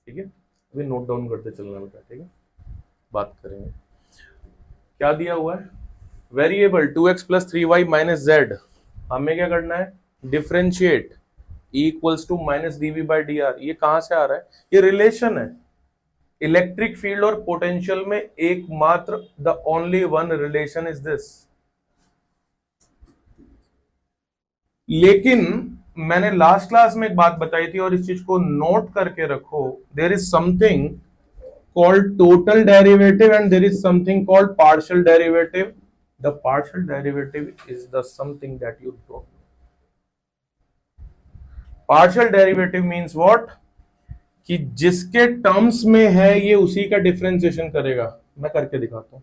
ठीक है, अभी नोट डाउन करते चलना बेटा, ठीक है, बात करेंगे। क्या दिया हुआ है, variable 2x plus 3y minus Z, हमें क्या करना है, differentiate equals to minus DV by d are. ये कहां से आ रहा है, ये रिलेशन है इलेक्ट्रिक फील्ड और पोटेंशियल में, एकमात्र the only one relation is this. लेकिन मैंने लास्ट क्लास में एक बात बताई थी और इस चीज को नोट करके रखो, there is something called total derivative and there is something called partial derivative. The partial derivative is the something that you don't. Partial derivative means what, कि जिसके टर्म्स में है ये उसी का डिफरेंशिएशन करेगा। मैं करके दिखाता हूं।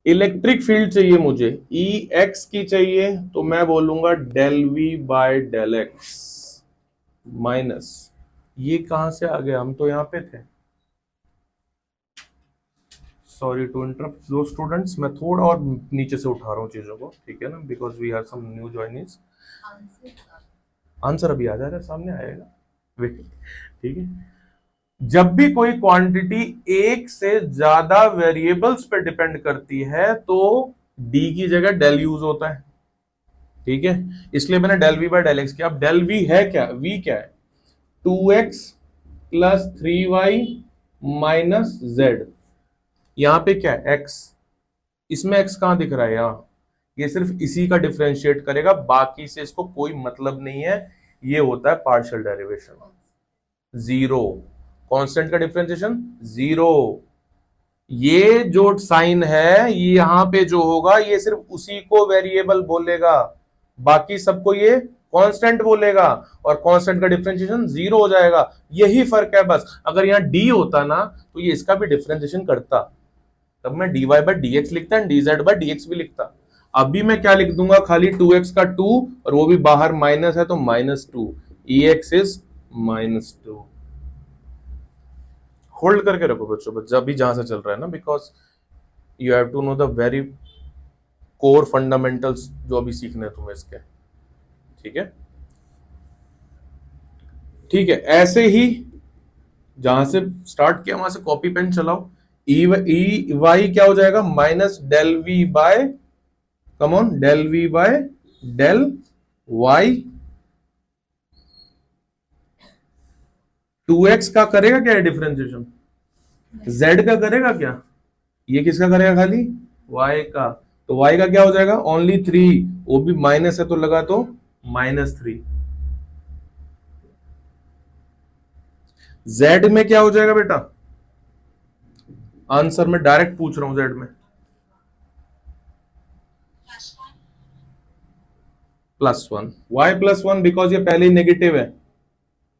इलेक्ट्रिक फील्ड चाहिए मुझे, ई एक्स की चाहिए, तो मैं बोलूंगा del v by del x minus, ये कहां से आ गया, हम तो यहां पे थे। सॉरी टू इंटरप्ट दो स्टूडेंट्स, मैं थोड़ा और नीचे से उठा रहा हूं चीजों को, ठीक है ना, because we have some new joinees. Answer अभी आ जाएगा, सामने आएगा, वेट, ठीक है। जब भी कोई क्वांटिटी एक से ज्यादा वेरिएबल्स पे डिपेंड करती है तो डी की जगह डेल यूज होता है, ठीक है, इसलिए मैंने del v by del x किया। अब डेल वी है क्या, वी क्या है, 2x plus 3y minus Z, यहां पे क्या है x, इसमें x कहां दिख रहा है, यहां, ये सिर्फ इसी का डिफरेंशिएट करेगा, बाकी से इसको कोई मतलब नहीं है। ये होता है पार्शियल डेरिवेशन, जीरो, कांस्टेंट का डिफरेंशिएशन जीरो। ये जो साइन है ये यहां पे जो होगा ये सिर्फ उसी को वेरिएबल बोलेगा, बाकी सबको ये कांस्टेंट बोलेगा, और कांस्टेंट का डिफरेंशिएशन जीरो हो जाएगा। यही फर्क है बस। अगर यहाँ डी होता ना तो ये इसका भी डिफरेंशिएशन करता, तब मैं d y by d x लिखता है, d z by d x भी लिखता। अभी मैं क्या लिख दूंगा, खाली 2x का 2 और वो भी बाहर माइनस है तो -2, ex इज -2। होल्ड करके रखो बच्चों, बच्चा अभी जहां से चल रहा है ना, because you have to know the very core fundamentals जो अभी सीखने हैं तुम्हें इसके, ठीक है, ठीक है। ऐसे ही जहां से स्टार्ट किया वहां से कॉपी पेन चलाओ। ई वाई क्या हो जाएगा, minus del v by, come on, del v by del y. 2x का करेगा क्या डिफरेंशिएशन, z का करेगा क्या, ये किसका करेगा, खाली y का, तो y का क्या हो जाएगा, ओनली 3, वो भी माइनस है तो लगा तो -3। z में क्या हो जाएगा बेटा, आंसर में डायरेक्ट पूछ रहा हूं, z में +1, y +1, बिकॉज ये पहले ही नेगेटिव है,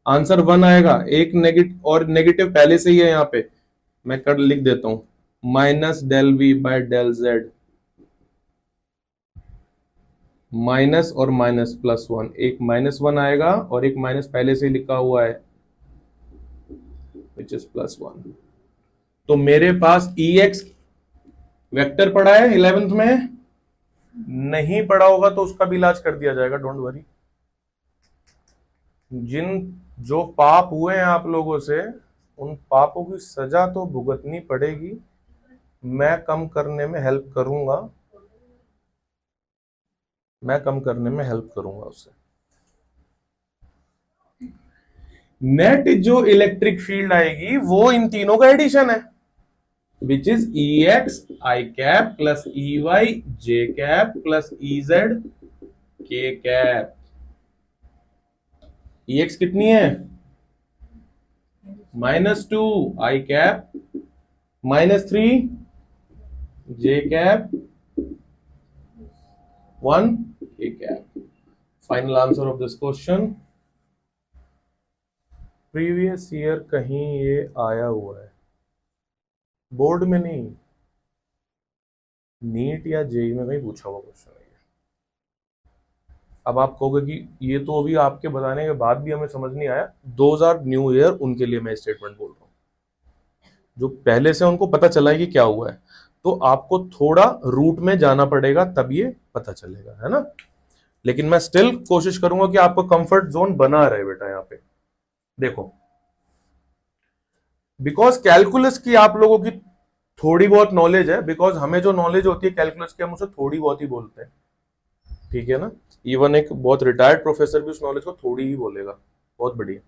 आंसर 1 आएगा। एक नेगेटिव और नेगेटिव पहले से ही है, यहां पे मैं कर लिख देता हूं, minus del v by del z, minus और माइनस +1, एक -1 आएगा और एक माइनस पहले से ही लिखा हुआ है विच इज +1। तो मेरे पास ex वेक्टर पड़ा है 11th में, नहीं पड़ा होगा तो उसका भी इलाज कर दिया जाएगा, डोंट वरी। जिन जो पाप हुए हैं आप लोगों से, उन पापों की सजा तो भुगतनी पड़ेगी, मैं कम करने में हेल्प करूंगा, मैं कम करने में हेल्प करूंगा उससे। नेट जो इलेक्ट्रिक फील्ड आएगी वो इन तीनों का एडिशन है, which is ex i cap plus ey j cap plus ez k cap. ex कितनी है, -2 i cap, -3 j cap, 1 k cap. Final answer of this question, previous year कहीं ये आया हुआ है, बोर्ड में नहीं, नीट या जेई में कहीं पूछा हुआ क्वेश्चन है। अब आप कहोगे कि ये तो अभी आपके बताने के बाद भी हमें समझ नहीं आया, 2000 न्यू ईयर उनके लिए मैं स्टेटमेंट बोल रहा हूँ, जो पहले से उनको पता चला है कि क्या हुआ है, तो आपको थोड़ा रूट में जाना पड़ेगा तब ये पता चलेगा, है ना। लेकिन मैं स्टिल कोशिश करूंगा कि आपको कंफर्ट जोन बना रहे बेटा। यहाँ पे देखो, बिकॉज कैलकुलस की आप लोगों की थोड़ी बहुत नॉलेज है, बिकॉज हमें जो नॉलेज होती है कैलकुलस की हम उसे थोड़ी बहुत ही बोलते हैं, ठीक है ना। इवन एक बहुत रिटायर्ड प्रोफेसर भी उस नॉलेज को थोड़ी ही बोलेगा। बहुत बढ़िया।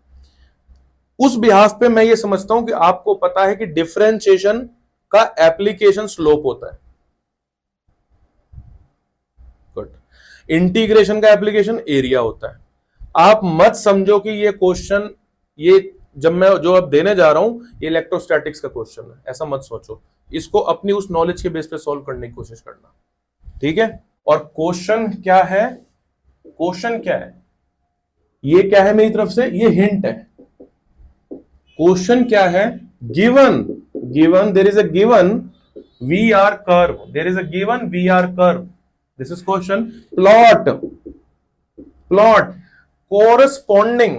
उस बिहाफ पे मैं ये समझता हूं कि आपको पता है कि डिफरेंशिएशन का एप्लीकेशन स्लोप होता है। गुड। इंटीग्रेशन का एप्लीकेशन एरिया होता है। आप मत समझो कि ये क्वेश्चन, ये जब मैं जो अब देने जा रहा हूं ये इलेक्ट्रोस्टैटिक्स का क्वेश्चन है, ऐसा मत सोचो। इसको अपनी उस नॉलेज के बेस पे सॉल्व करने की कोशिश करना, ठीक है। और क्वेश्चन क्या है, क्वेश्चन क्या है, ये क्या है मेरी तरफ से, ये हिंट है। क्वेश्चन क्या है, given, given there is a given v r curve, there is a given v r curve, this is question, plot, plot corresponding,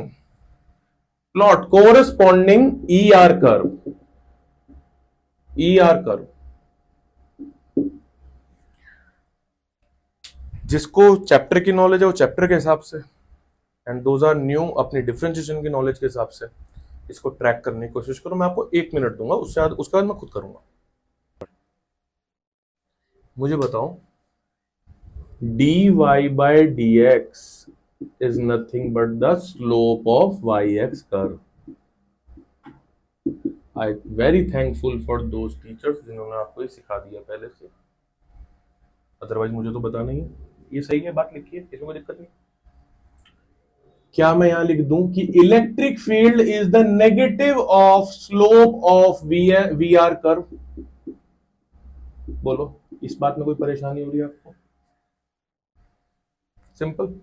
plot corresponding e r curve, e r curve. जिसको chapter की knowledge है वो chapter के हिसाब से, and those are new अपनी differentiation की knowledge के हिसाब से इसको ट्रैक करने की कोशिश करो। मैं आपको 1 मिनट दूंगा, उससे बाद उसके बाद मैं खुद करूंगा। मुझे बताओ, dy by dx is nothing but the slope of yx curve. I very thankful for those teachers जिन्होंने आपको ये सिखा दिया पहले से, अदरवाइज मुझे तो पता नहीं है। ये सही है, बात लिखी है, इसमें कोई दिक्कत नहीं। क्या मैं यहां लिख दूं कि electric field is the negative of slope of v r curve? बोलो, इस बात में कोई परेशानी हो रही है आपको? सिंपल,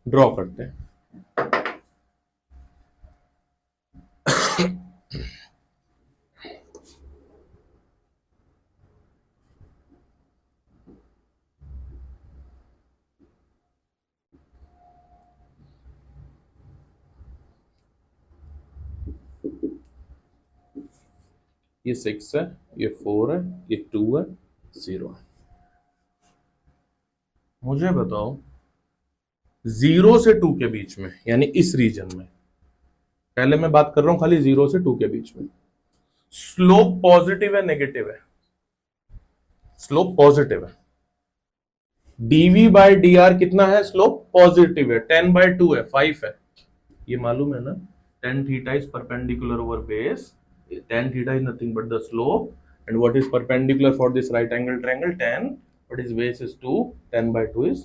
ड्रॉ करते हैं। ये 6 है, ये 4 है, ये 2 है, 0 है। मुझे बताओ 0 से 2 के बीच में, यानी इस रीजन में, पहले मैं बात कर रहा हूं खाली 0 से 2 के बीच में, स्लोप पॉजिटिव है नेगेटिव है? स्लोप पॉजिटिव है। dv बाय dr कितना है? स्लोप पॉजिटिव है। 10/2 है, 5 है, ये मालूम है ना। tan theta is perpendicular over base, tan theta is nothing but the slope, and what is perpendicular for this right angle triangle? 10, what is base is 2, 10/2 is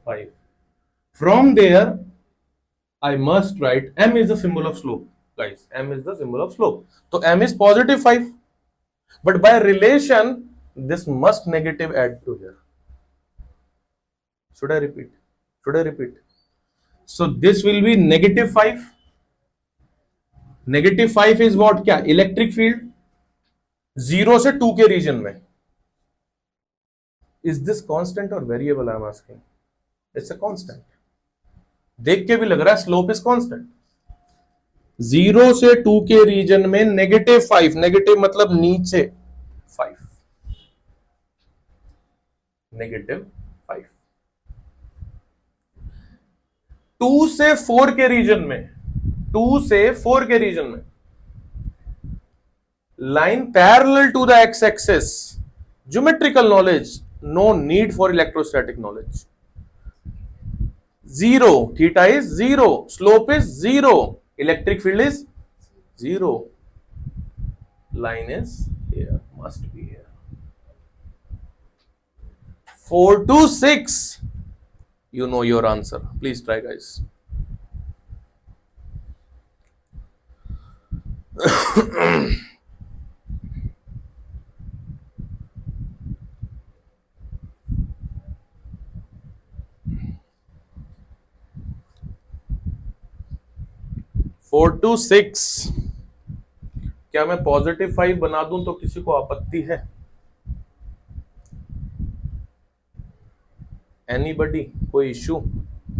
5. From there I must write m is the symbol of slope, guys, m is the symbol of slope, so m is positive 5, but by relation this must negative add to here. Should I repeat? Should I repeat? So this will be negative 5. Negative 5 is what? क्या? Electric field 0 से 2 के region में। Is this constant और variable? I am asking. It's a constant, देख के भी लग रहा है स्लोप इज कांस्टेंट। 0 से 2 के रीजन में नेगेटिव 5, नेगेटिव मतलब नीचे 5, नेगेटिव 5। 2 से 4 के रीजन में, 2 से 4 के रीजन में line parallel to the x axis, geometrical knowledge, no need for electrostatic knowledge. 0, theta is 0, slope is 0, electric field is 0, line is here, must be here. 4 to 6, you know your answer. Please try, guys. 4 to 6, क्या मैं positive 5 बना दूं तो किसी को आपत्ति है? Anybody? कोई इश्यू?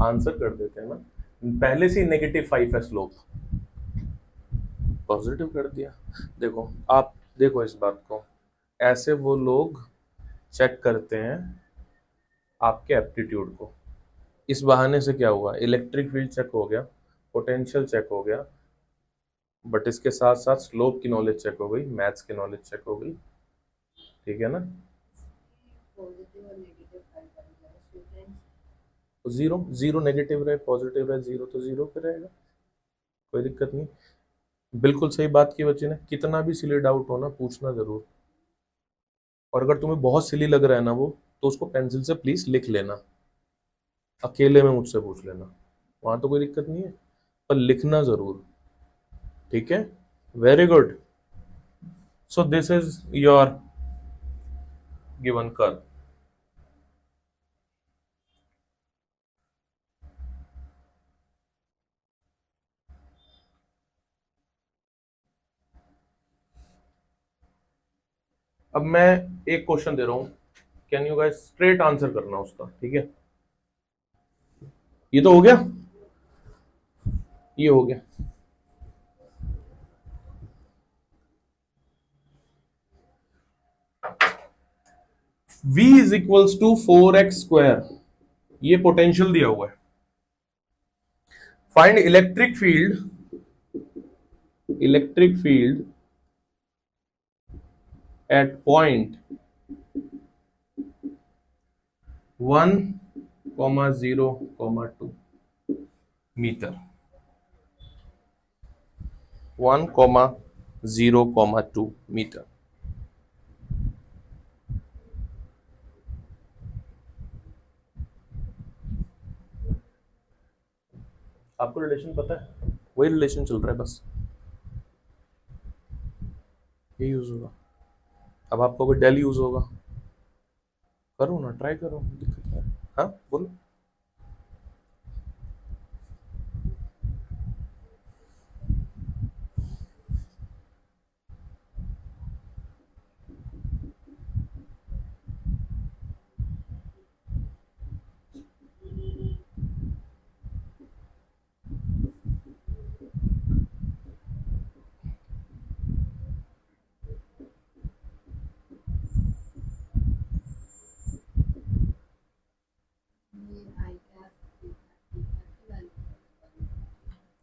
आंसर कर देते हैं ना, पहले से नेगेटिव 5 है स्लोप, पॉजिटिव कर दिया। देखो, आप देखो इस बात को, ऐसे वो लोग चेक करते हैं आपके एप्टीट्यूड को। इस बहाने से क्या हुआ? इलेक्ट्रिक फील्ड चेक हो गया, पोटेंशियल चेक हो गया, बट इसके साथ साथ स्लोप की नॉलेज चेक हो गई, मैथ्स की नॉलेज चेक हो गई, ठीक है ना। जीरो जीरो नेगेटिव रहे पॉजिटिव रहे, जीरो तो जीरो पे रहेगा, कोई दिक्कत नहीं। बिल्कुल सही बात की बच्चे ने, कितना भी सिली डाउट हो ना पूछना जरूर, और अगर तुम्हें बहुत सिली लग रहा है ना वो, तो उसको पेंसिल से प्लीज लिख लेना, अकेले में मुझसे पूछ लेना, वहां तो कोई दिक्कत नहीं है, पर लिखना जरूर, ठीक है। Very good. So this is your given curve. अब मैं एक क्वेश्चन दे रहा हूं, can you guys straight answer करना उसका, ठीक है। ये तो हो गया, ये हो गया। v is equals to 4x² ये पोटेंशियल दिया हुआ है। Find electric field at point 1,0,2 metre, 1,0,2 metre. आपको रिलेशन पता है, वही रिलेशन चल रहा है, बस ये यूज होगा। अब आपको कोई डेल यूज होगा, करो ना, ट्राई करो, दिक्कत है। हाँ बोलो।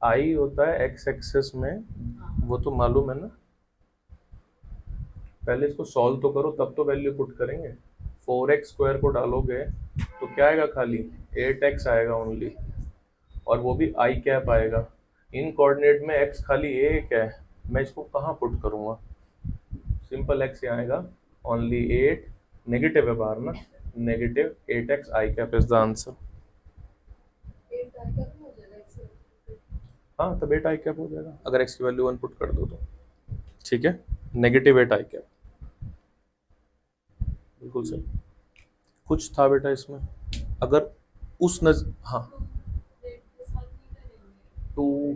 आई होता है एक्स एक्सेस में, वो तो मालूम है ना, पहले इसको सॉल्व तो करो तब तो वैल्यू पुट करेंगे। 4x² को डालोगे तो क्या आएगा, खाली 8x आएगा ओनली, और वो भी आई कैप आएगा। इन कोऑर्डिनेट में x खाली एक है, मैं इसको कहाँ पुट करूंगा, सिंपल x यहाँ आएगा, ओनली 8, नेगेटिव है बाहर ना, negative 8x I cap is the answer. हाँ तब 8 आई कैप हो जाएगा अगर x की वैल्यू 1 पुट कर दो तो, ठीक है। नेगेटिव 8 आई कैप, बिल्कुल सही। कुछ था बेटा इसमें, अगर उस हाँ 2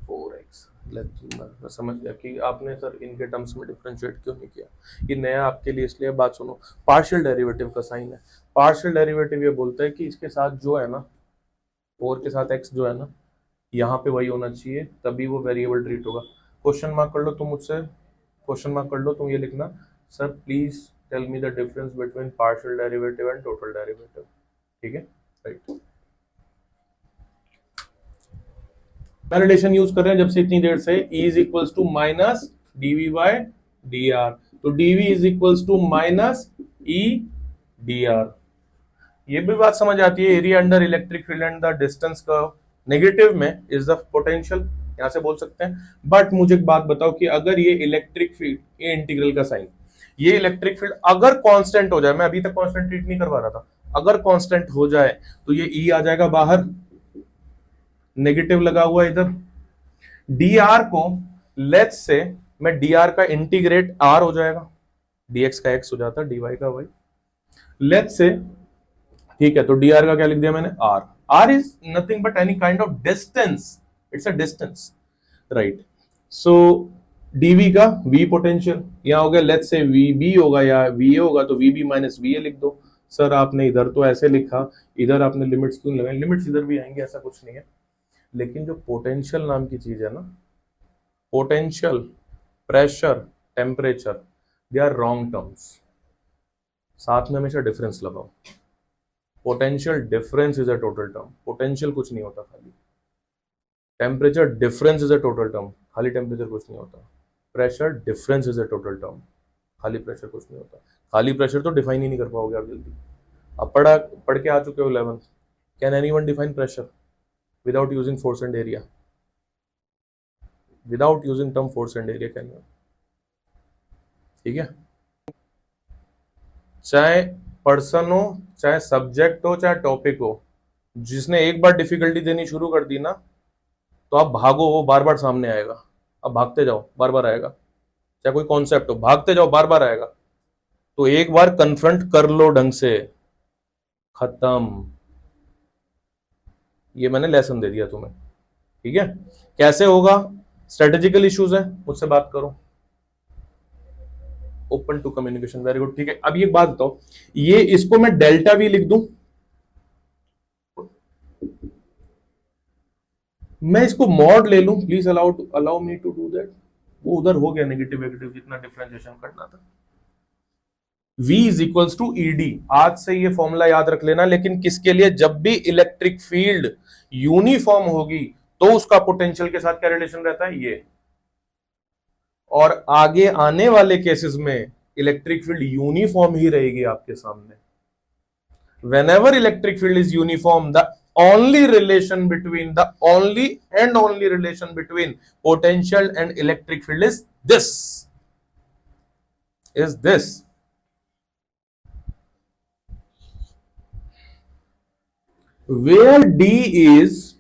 4x, मैं समझ गया कि आपने सर इनके टर्म्स में डिफरेंशिएट क्यों नहीं किया, ये नया आपके लिए इसलिए। बात सुनो, पार्शियल डेरिवेटिव का साइन है, पार्शियल डेरिवेटिव ये बोलता है कि इसके साथ जो है ना, 4 के साथ x जो है ना, यहाँ पे वही होना चाहिए, तभी वो वेरिएबल ट्रीट होगा। क्वेश्चन मार्क कर लो तुम मुझसे, क्वेश्चन मार्क कर लो तुम, ये लिखना, sir please tell me the difference between partial derivative and total derivative, ठीक है, राइट। मैं रिलेशन यूज कर रहे हैं जब से इतनी देर से, E is equals to minus dv by dr, तो dv is equals to minus e dr। ये भी बात समझ आती है, area under electric field and the distance का नेगेटिव में इज द पोटेंशियल, यहां से बोल सकते हैं। बट मुझे एक बात बताओ कि अगर ये इलेक्ट्रिक फील्ड, ये इंटीग्रल का साइन, ये इलेक्ट्रिक फील्ड अगर कांस्टेंट हो जाए, मैं अभी तक कांस्टेंट ट्रीट नहीं करवा रहा था, अगर कांस्टेंट हो जाए तो ये E आ जाएगा बाहर, नेगेटिव लगा हुआ इधर। dr को लेट्स से मैं dr का इंटीग्रेट r हो जाएगा, dx का x हो जाता, dy का y, लेट्स से, ठीक है। तो dr का क्या लिख दिया मैंने, r, r is nothing but any kind of distance, it's a distance, right. So dv का v पोटेंशियल यहां हो गया, लेट्स से vb होगा या va होगा, तो vb माइनस va लिख दो। सर आपने इधर तो ऐसे लिखा, इधर आपने लिमिट्स क्यों लगाई, लिमिट्स इधर भी आएंगे, ऐसा कुछ नहीं है। लेकिन जो पोटेंशियल नाम की चीज है ना, potential, pressure, temperature, they are wrong terms, साथ में हमेशा डिफरेंस लगाओ। Potential difference is a total term, potential कुछ नहीं होता खाली, temperature difference is a total term, खाली टेम्परेचर कुछ नहीं होता। Pressure difference is a total term, खाली प्रेशर कुछ नहीं होता। खाली प्रेशर तो डिफाइन ही नहीं कर पाओगे आप जल्दी। अब पढ़ के आ चुके हो 11th। Can anyone define pressure without using force and area? Without using term force and area can you? ठीक है, चाहे पर्सन हो, चाहे सब्जेक्ट हो, चाहे टॉपिक हो, जिसने एक बार डिफिकल्टी देनी शुरू कर दी ना, तो आप भागो, वो बार बार सामने आएगा। अब भागते जाओ, बार बार आएगा। चाहे कोई कॉन्सेप्ट हो, भागते जाओ, बार बार आएगा। तो एक बार कन्फ्रंट कर लो ढंग से, खत्म। ये मैंने लेसन दे दिया तुम्हें। ठीक है, कैसे होगा? स्ट्रेटेजिकल इश्यूज है, मुझसे बात करो। Open to communication, very good. ठीक है, अब ये बात बताओ, ये इसको मैं डेल्टा वी लिख दूं, मैं इसको मॉड ले लूं, please allow me to do that. वो उधर हो गया नेगेटिव नेगेटिव, जितना डिफरेंशिएशन करना था। V is equals to ED. आज से ये फॉर्मूला याद रख लेना, लेकिन किसके लिए? जब भी इलेक्ट्रिक फील्ड यूनिफॉर्म होगी तो उसका पोटेंशियल के साथ क्या रिलेशन रहता है? ये। और आगे आने वाले केसेस में इलेक्ट्रिक फील्ड यूनिफॉर्म ही रहेगी आपके सामने। whenever electric field is uniform, the only relation between potential and electric field is this. Where D is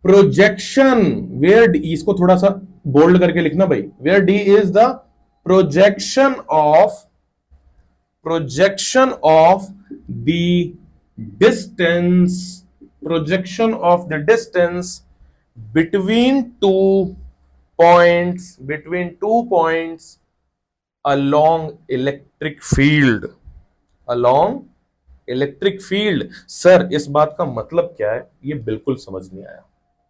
projection, इसको थोड़ा सा बोल्ड करके लिखना भाई। where D is the projection of the distance between two points along electric field। Sir इस बात का मतलब क्या है? ये बिल्कुल समझ नहीं आया।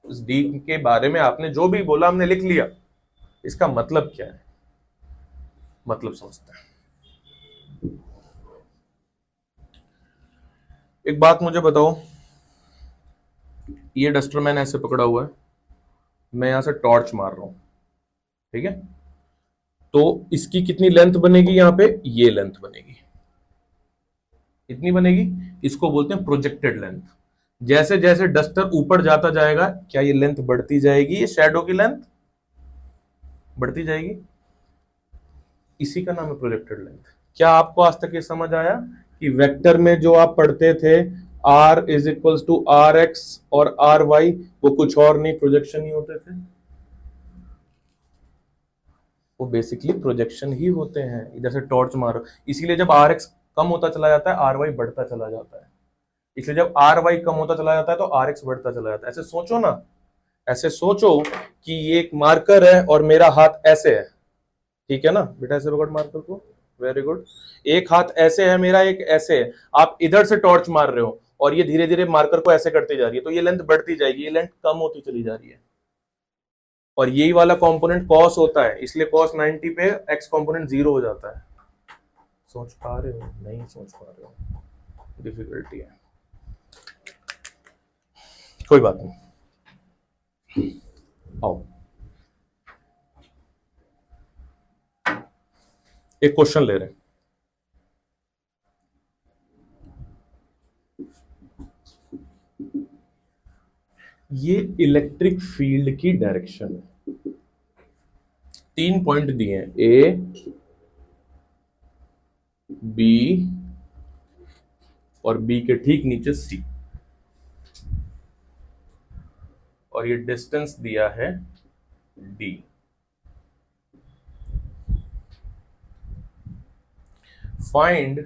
उस डी के बारे में आपने जो भी बोला हमने लिख लिया, इसका मतलब क्या है? मतलब समझते हैं। एक बात मुझे बताओ, ये डस्टर मैंने ऐसे पकड़ा हुआ है, मैं यहां से टॉर्च मार रहा हूं, ठीक है? तो इसकी कितनी लेंथ बनेगी? यहां पे ये लेंथ बनेगी, इतनी बनेगी। इसको बोलते हैं प्रोजेक्टेड लेंथ। जैसे जैसे डस्टर ऊपर जाता जाएगा, क्या ये लेंथ बढ़ती जाएगी? ये शैडो की लेंथ बढ़ती जाएगी। इसी का नाम है प्रोजेक्टेड लेंथ। क्या आपको आज तक ये समझ आया कि वेक्टर में जो आप पढ़ते थे r is equals to r x और आर वाई, वो कुछ और नहीं, प्रोजेक्शन ही होते थे। वो बेसिकली प्रोजेक्शन ही होते हैं। इधर से टॉर्च मारो, इसीलिए जब आर एक्स कम होता चला जाता है, आर वाई बढ़ता चला जाता है। इसलिए जब आर वाई कम होता चला जाता है तो आर एक्स बढ़ता चला जाता है। ऐसे सोचो ना, ऐसे सोचो कि ये एक मार्कर है और मेरा हाथ ऐसे है, ठीक है ना बेटा? ऐसे पकड़ मार्कर को, वेरी गुड। एक हाथ ऐसे है मेरा, एक ऐसे है। आप इधर से टॉर्च मार रहे हो और ये धीरे धीरे मार्कर को ऐसे करती जा रही है, तो ये लेंथ बढ़ती जाएगी, ये लेंथ कम होती चली जा रही है। और यही वाला कंपोनेंट कॉस होता है, इसलिए कॉस 90 पे एक्स कंपोनेंट 0 हो जाता है। सोच पा रहे हो? नहीं सोच पा रहे हो, डिफिकल्टी है, कोई बात नहीं। आओ, एक क्वेश्चन ले रहे हैं। ये इलेक्ट्रिक फील्ड की डायरेक्शन है। 3 पॉइंट दिए हैं, ए बी और बी के ठीक नीचे सी, और ये डिस्टेंस दिया है d. Find,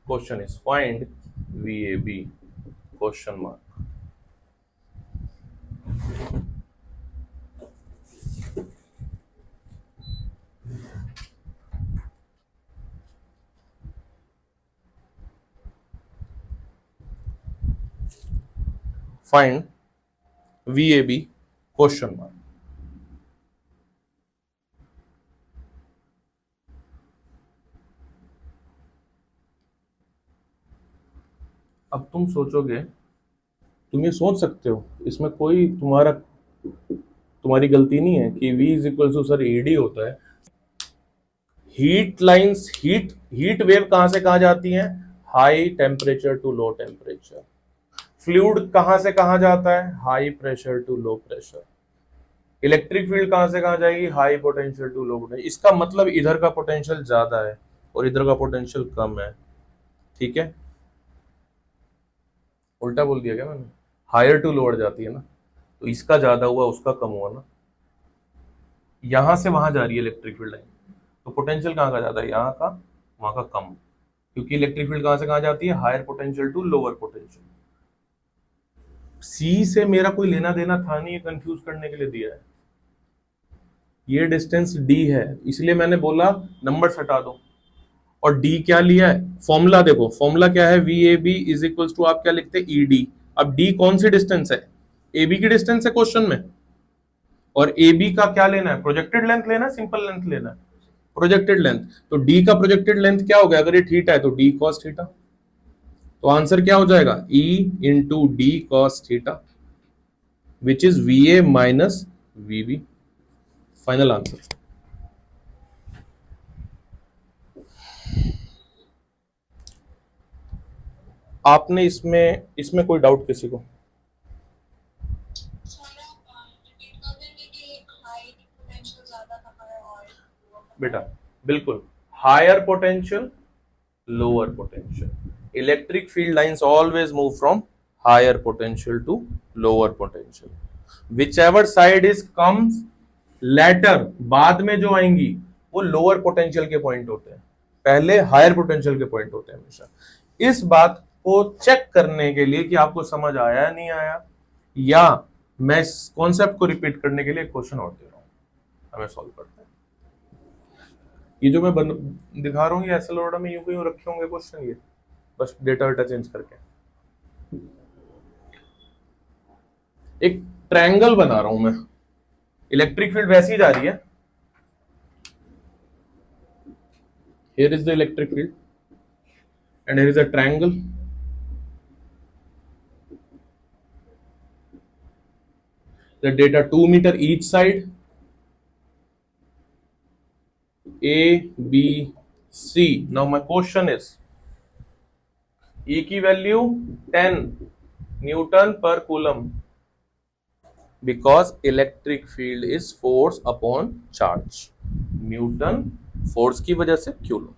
question is find v a b, question mark. Find v a b, question mark. अब तुम सोचोगे, तुम ये सोच सकते हो, इसमें कोई तुम्हारी गलती नहीं है कि V is equal to sir ED होता है। हीट लाइंस, हीट वेव कहां से कहां जाती है? High temperature to low temperature. Fluid कहां से कहां जाता है? High pressure to low pressure. Electric field कहां से कहां जाएगी? High potential to low potential. इसका मतलब इधर का पोटेंशियल ज्यादा है और इधर का पोटेंशियल कम है। ठीक है, उल्टा बोल दिया क्या मैंने? हायर टू लोअर जाती है ना, तो इसका ज्यादा हुआ उसका कम हुआ ना। यहां से वहां जा रही है इलेक्ट्रिक फील्ड लाइन, तो पोटेंशियल कहां का ज्यादा है? यहाँ का, वहां का कम, क्योंकि इलेक्ट्रिक फील्ड कहां से कहां जाती है? Higher potential to lower potential. सी से मेरा कोई लेना देना था नहीं, ये कंफ्यूज करने के लिए दिया है। ये डिस्टेंस डी है, इसलिए मैंने बोला नंबर हटा दो। और डी क्या लिया है? फॉर्मूला देखो, फॉर्मूला क्या है? V a b is equal to, आप क्या लिखते हैं? E D. अब डी कौन सी डिस्टेंस है? ए बी की डिस्टेंस है क्वेश्चन में, और ए बी का क्या लेना है? प्रोजेक्टेड लेंथ लेना है, सिंपल लेंथ लेना है? Projected length. तो डी का प्रोजेक्टेड लेंथ क्या हो गया? अगर ये थीटा है तो डी कॉस थीटा। तो आंसर क्या हो जाएगा? E into d cos theta, which is v a minus v b. Final answer. आपने इसमें कोई डाउट किसी को? बेटा बिल्कुल, higher potential lower potential, electric field lines always move from higher potential to lower potential. Whichever side is comes letter, बाद में जो आएंगी वो लोअर पोटेंशियल के पॉइंट होते हैं, पहले हायर पोटेंशियल के पॉइंट होते हैं हमेशा। इस बात को चेक करने के लिए कि आपको समझ आया या नहीं आया, या मैं इस कॉन्सेप्ट को रिपीट करने के लिए क्वेश्चन और दे रहा हूं, हमें सॉल्व करते हैं। ये जो मैं दिखा रहा हूँ ये ऐसे ऑर्डर में यूं क्यों रखे होंगे क्वेश्चन, ये बस डेटा वेटा चेंज करके। एक ट्रायंगल बना रहा हूं मैं, इलेक्ट्रिक फील्ड वैसी जा रही है, here is the electric field and here is a triangle, the data 2 meter each side, A B C. Now my question is, E की वैल्यू 10 न्यूटन पर coulomb, because electric field is force upon charge, Newton force की वजह से coulomb.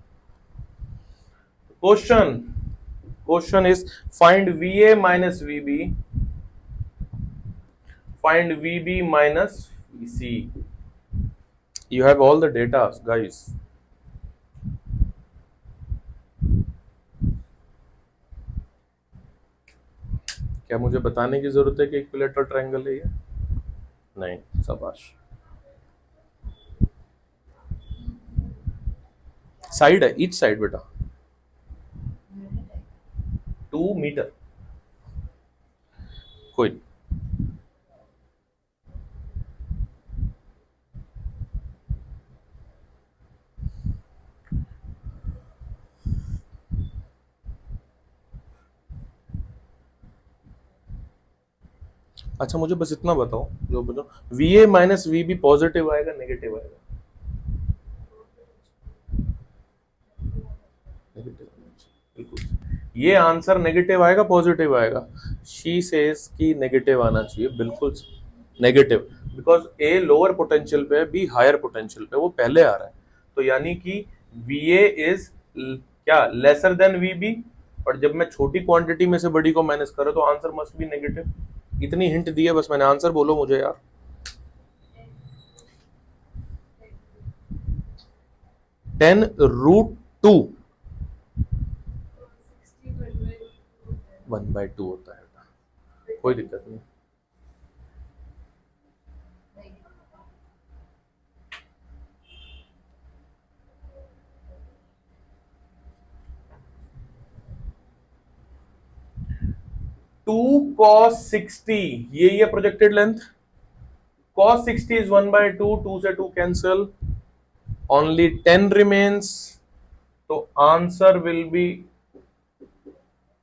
Question is find VA minus VB, find VB minus VC. You have all the data, guys. क्या मुझे बताने की जरूरत है कि इक्विलेटरल ट्रायंगल है ये? नहीं, शाबाश। साइड है, ईच साइड बेटा 2 मीटर, कोई 'अच्छा मुझे बस इतना बताओ, जो बताओ VA माइनस VB पॉजिटिव आएगा नेगेटिव आएगा? बिल्कुल, ये आंसर नेगेटिव आएगा पॉजिटिव आएगा? शी सेज कि नेगेटिव आना चाहिए, बिल्कुल negative, because a lower potential पे है, बी हायर पोटेंशियल पे, वो पहले आ रहा है, तो यानी कि VA इज क्या लेसर देन VB, और जब मैं छोटी क्वांटिटी में से बड़ी को माइनस करूं तो आंसर मस्ट बी नेगेटिव। इतनी हिंट दी है बस मैंने, आंसर बोलो मुझे यार। 10√2 1/2 होता है, कोई दिक्कत नहीं। टू cos 60, ये है प्रोजेक्टेड लेंथ। cos 60 is 1/2, 2 से 2 कैंसल, only 10 remains, तो आंसर विल बी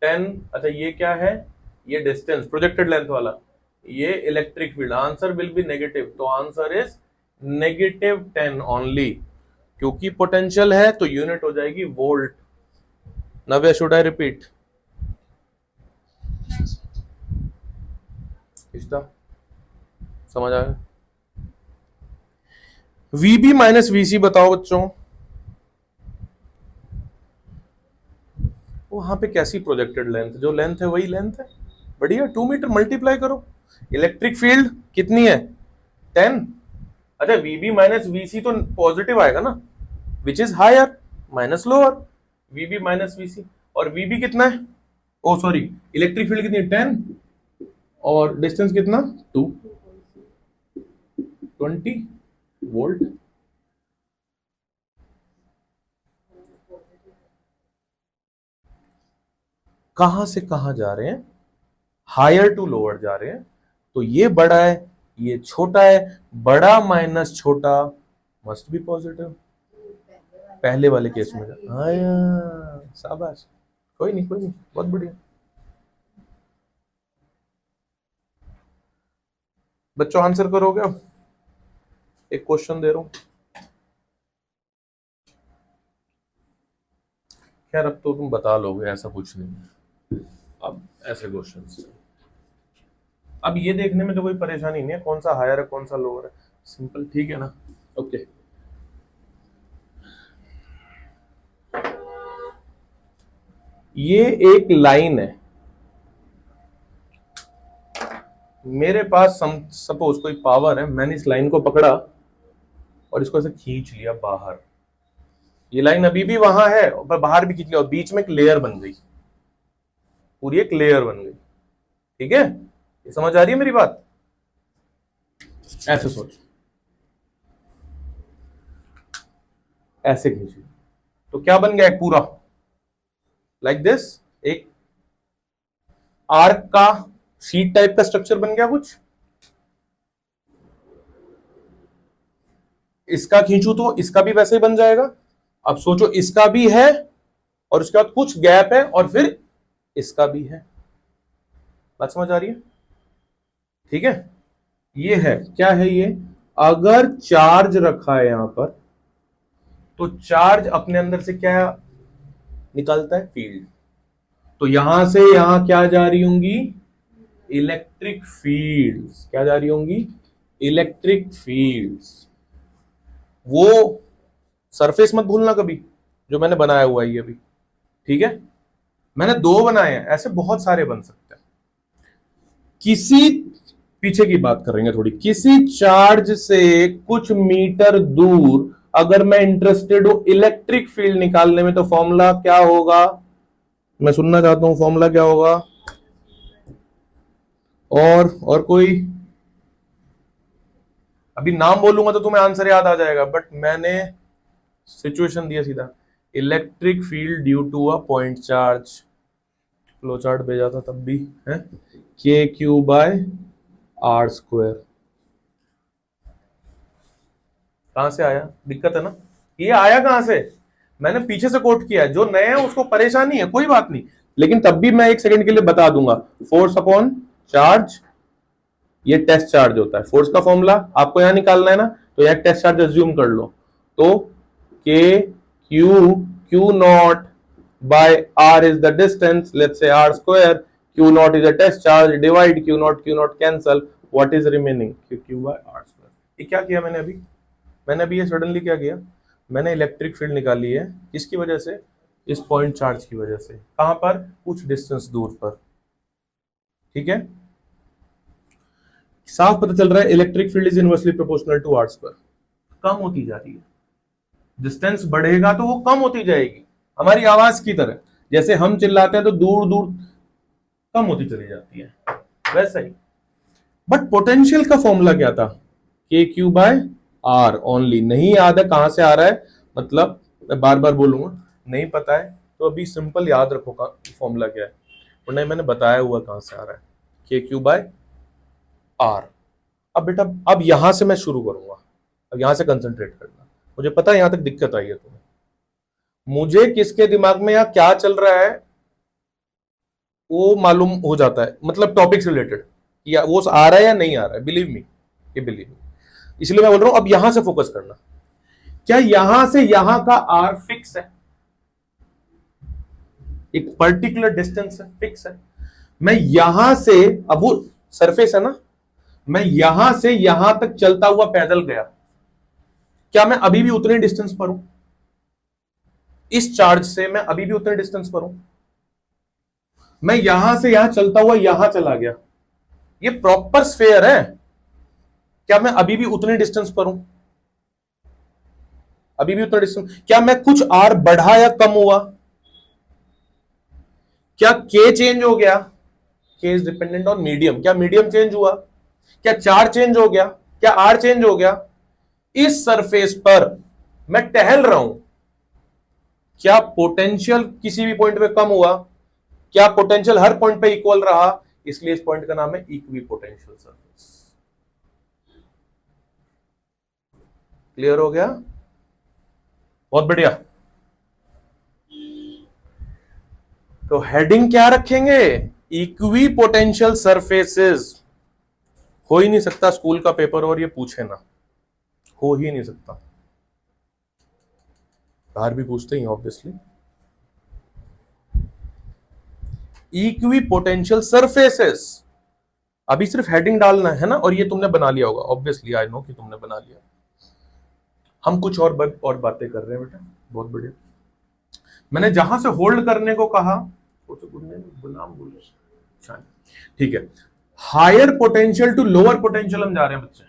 10। अच्छा ये क्या है, ये डिस्टेंस प्रोजेक्टेड लेंथ वाला, ये electric field, answer will be negative, तो आंसर इज -10 ओनली, क्योंकि पोटेंशियल है तो यूनिट हो जाएगी volt. Navya should I repeat? इसका समझ आया? VB माइनस VC बताओ बच्चों, वहां पे कैसी प्रोजेक्टेड लेंथ, जो लेंथ है वही लेंथ है, बढ़िया, 2 मीटर मल्टीप्लाई करो, इलेक्ट्रिक फील्ड कितनी है 10। अच्छा VB माइनस VC तो पॉजिटिव आएगा ना, which is higher minus lower, VB minus VC, और VB कितना है, ओ सॉरी इलेक्ट्रिक फील्ड कितनी है 10, और डिस्टेंस कितना 20 वोल्ट। कहां से कहां जा रहे हैं, हायर टू लोअर जा रहे हैं, तो ये बड़ा है ये छोटा है, बड़ा माइनस छोटा मस्ट बी पॉजिटिव, पहले वाले केस में। हाँ शाबाश, कोई नहीं कोई नहीं, बहुत बढ़िया बच्चों, आंसर करोगे अब, एक क्वेश्चन दे रहा हूं, खैर अब तो तुम बता लोगे, ऐसा कुछ नहीं, अब ऐसे क्वेश्चन, अब ये देखने में तो कोई परेशानी नहीं है कौन सा हायर है कौन सा लोअर है, सिंपल, ठीक है ना? ओके ये एक लाइन है, मेरे पास सपोज कोई पावर है, मैंने इस लाइन को पकड़ा और इसको ऐसे खींच लिया बाहर, ये लाइन अभी भी वहां है पर बाहर भी खींच लिया, और बीच में एक लेयर बन गई, पूरी एक लेयर बन गई, ठीक है? ये समझ आ रही है मेरी बात? ऐसे सोच, ऐसे खींची तो क्या बन गया, एक पूरा लाइक दिस, एक आर्क का शीट टाइप का स्ट्रक्चर बन गया कुछ। इसका खींचू तो इसका भी वैसे ही बन जाएगा, अब सोचो इसका भी है और उसके बाद कुछ गैप है और फिर इसका भी है, बात समझ आ रही है? ठीक है, ये है क्या है ये, अगर चार्ज रखा है यहां पर तो चार्ज अपने अंदर से क्या निकालता है, फील्ड, तो यहां से यहां क्या जा रही होंगी, इलेक्ट्रिक फील्ड्स, क्या जा रही होंगी, इलेक्ट्रिक फील्ड्स। वो सरफेस मत भूलना कभी जो मैंने बनाया हुआ है ये अभी, ठीक है? मैंने 2 बनाए हैं, ऐसे बहुत सारे बन सकते हैं। किसी पीछे की बात कर रहे हैं थोड़ी, किसी चार्ज से कुछ मीटर दूर अगर मैं इंटरेस्टेड हूं इलेक्ट्रिक फील्ड निकालने में, तो फॉर्मूला क्या होगा, मैं सुनना चाहता हूं फॉर्मूला क्या होगा, और कोई, अभी नाम बोलूंगा तो तुम्हें आंसर याद आ जाएगा, बट मैंने सिचुएशन दिया सीधा, electric field due to a point charge, flow chart भेजा था तब भी है, KQ/R²। कहां से आया, दिक्कत है ना, ये आया कहां से, मैंने पीछे से कोट किया है, जो नए हैं उसको परेशानी है कोई बात नहीं, लेकिन तब भी मैं 1 सेकंड के लिए बता दूंगा, फोर्स अपॉन चार्ज, ये टेस्ट चार्ज होता है, फोर्स का फॉर्मूला आपको यहां निकालना है ना, तो यहां टेस्ट चार्ज अज्यूम कर लो, तो Q0 by R is the distance, let's say R², Q0 is a test charge, divide Q0 cancel, what is remaining, Q/R²। ये क्या किया मैंने अभी ये सडनली क्या किया, मैंने इलेक्ट्रिक फील्ड निकाली है, किसकी वजह से, इस पॉइंट चार्ज की वजह से, कहां पर, कुछ डिस्टेंस दूर पर, ठीक है? साफ पता चल रहा है electric field is inversely proportional to R², कम होती जा रही है, डिस्टेंस बढ़ेगा तो वो कम होती जाएगी, हमारी आवाज की तरह, जैसे हम चिल्लाते हैं तो दूर दूर कम होती चली जाती है, वैसा ही। बट पोटेंशियल का फॉर्मूला क्या था, KQ/R ओनली, नहीं याद है कहां से आ रहा है, मतलब मैं बार बार बोलूंगा, नहीं पता है तो अभी सिंपल याद रखो का फॉर्मूला क्या है, वरना मैंने बताया हुआ कहां से आ रहा है, KQ/R। अब बेटा अब यहां से मैं शुरू करूंगा, अब यहां से कंसंट्रेट करना, मुझे पता है यहां तक दिक्कत आई है तुम्हें, मुझे किसके दिमाग में यहां क्या चल रहा है वो मालूम हो जाता है, मतलब टॉपिक से रिलेटेड, या वो आ रहा है या नहीं आ रहा है, बिलीव मी, ये बिलीव मी। इसलिए मैं बोल रहा हूं अब यहां से फोकस करना। क्या यहां से यहां का आर फिक्स है? एक पर्टिकुलर डिस्टेंस है, फिक्स है। मैं यहां से, अब वो सरफेस है ना, मैं यहां से यहां तक चलता हुआ पैदल गया, क्या मैं अभी भी उतने डिस्टेंस पर हूं? इस चार्ज से मैं अभी भी उतने डिस्टेंस पर हूं। मैं यहां से यहां चलता हुआ यहां चला गया, ये प्रॉपर स्फेयर है, क्या मैं अभी भी उतने डिस्टेंस पर हूं? अभी भी उतना डिस्टेंस। क्या मैं कुछ आर बढ़ा या कम हुआ? क्या के चेंज हो गया? के इज डिपेंडेंट ऑन मीडियम, क्या मीडियम चेंज हुआ? क्या चार्ज चेंज हो गया? क्या आर चेंज हो गया? इस सरफेस पर मैं टहल रहा हूं, क्या पोटेंशियल किसी भी पॉइंट पे कम हुआ? क्या पोटेंशियल हर पॉइंट पे इक्वल रहा? इसलिए इस पॉइंट का नाम है इक्वी पोटेंशियल सरफेस। क्लियर हो गया? बहुत बढ़िया। तो हेडिंग क्या रखेंगे? Equi potential surfaces. हो ही नहीं सकता स्कूल का पेपर और ये पूछे ना, हो ही नहीं सकता। बाहर भी पूछते ही ऑब्वियसली। इक्वी पोटेंशियल सरफेसेस, अभी सिर्फ हेडिंग डालना है ना, और ये तुमने बना लिया होगा ऑब्वियसली, आई नो कि तुमने बना लिया। हम कुछ और बातें कर रहे हैं बेटा, बहुत बढ़िया। मैंने जहां से होल्ड करने को कहा, ठीक है, higher potential to lower potential हम जा रहे हैं बच्चे,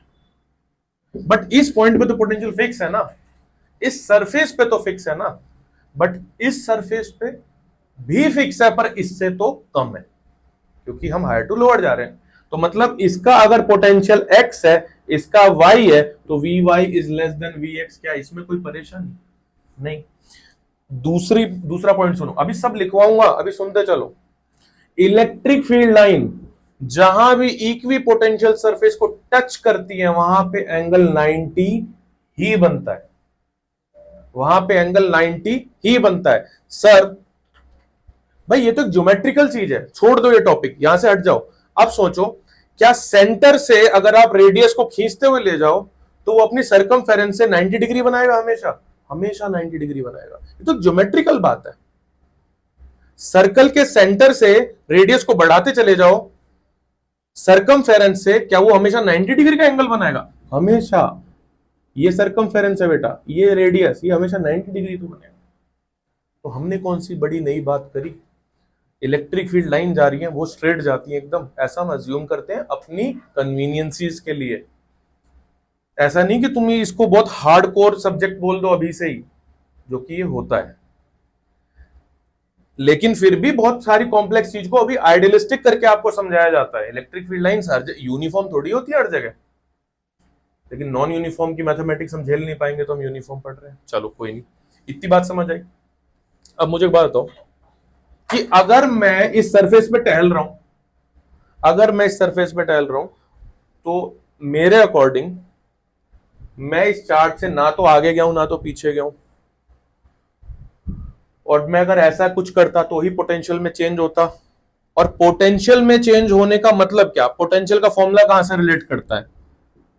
बट इस पॉइंट पे तो पोटेंशियल फिक्स है ना, इस सरफेस पे तो फिक्स है ना, बट इस सरफेस पे भी फिक्स है, पर इससे तो कम है, क्योंकि हम हायर टू लोअर जा रहे हैं। तो मतलब इसका अगर पोटेंशियल x है, इसका y है, तो vy is less than vx। क्या इसमें कोई परेशानी नहीं? दूसरा पॉइंट सुनो, अभी सब लिखवाऊंगा, अभी सुनते चलो। इलेक्ट्रिक फील्ड लाइन जहां भी इक्वी पोटेंशियल सरफेस को टच करती है, वहां पे एंगल 90 ही बनता है, वहां पे एंगल 90 ही बनता है। सर भाई ये तो एक ज्योमेट्रिकल चीज है, छोड़ दो ये टॉपिक, यहां से हट जाओ। अब सोचो, क्या सेंटर से अगर आप रेडियस को खींचते हुए ले जाओ तो वो अपनी सरकमफेरेंस से 90 डिग्री बनाएगा? हमेशा हमेशा 90 डिग्री बनाएगा। ये तो ज्योमेट्रिकल बात है। सर्कल के सेंटर से रेडियस को बढ़ाते चले जाओ सरकमफेरेंस से, क्या वो हमेशा 90 डिग्री का एंगल बनाएगा? हमेशा। ये सरकमफेरेंस है बेटा, ये रेडियस, ये हमेशा 90 डिग्री तो बनेगा। तो हमने कौन सी बड़ी नई बात करी? इलेक्ट्रिक फील्ड लाइन जा रही है, वो स्ट्रेट जाती है एकदम, ऐसा हम अज्यूम करते हैं अपनी कन्वीनियंसीज के लिए। ऐसा नहीं कि तुम इसको बहुत हार्डकोर सब्जेक्ट बोल दो अभी से ही, जो कि ये होता है। लेकिन फिर भी बहुत सारी कॉम्प्लेक्स चीज को अभी आइडियलिस्टिक करके आपको समझाया जाता है। इलेक्ट्रिक फील्ड लाइन हर यूनिफॉर्म थोड़ी होती है हर जगह, लेकिन नॉन यूनिफॉर्म की मैथमेटिक्स हम झेल नहीं पाएंगे तो हम यूनिफॉर्म पढ़ रहे हैं। चलो कोई नहीं, इतनी बात समझ आई। अब मुझे एक बात बताओ कि अगर मैं इस सरफेस पे टहल रहा हूं, अगर मैं इस सरफेस पे टहल रहा हूं, तो मेरे अकॉर्डिंग मैं इस चार्ट से ना तो आगे गया हूं ना तो पीछे गया हूं, और मैं अगर ऐसा कुछ करता तो ही पोटेंशियल में चेंज होता। और पोटेंशियल में चेंज होने का मतलब क्या? पोटेंशियल का फॉर्मूला कहां से रिलेट करता है?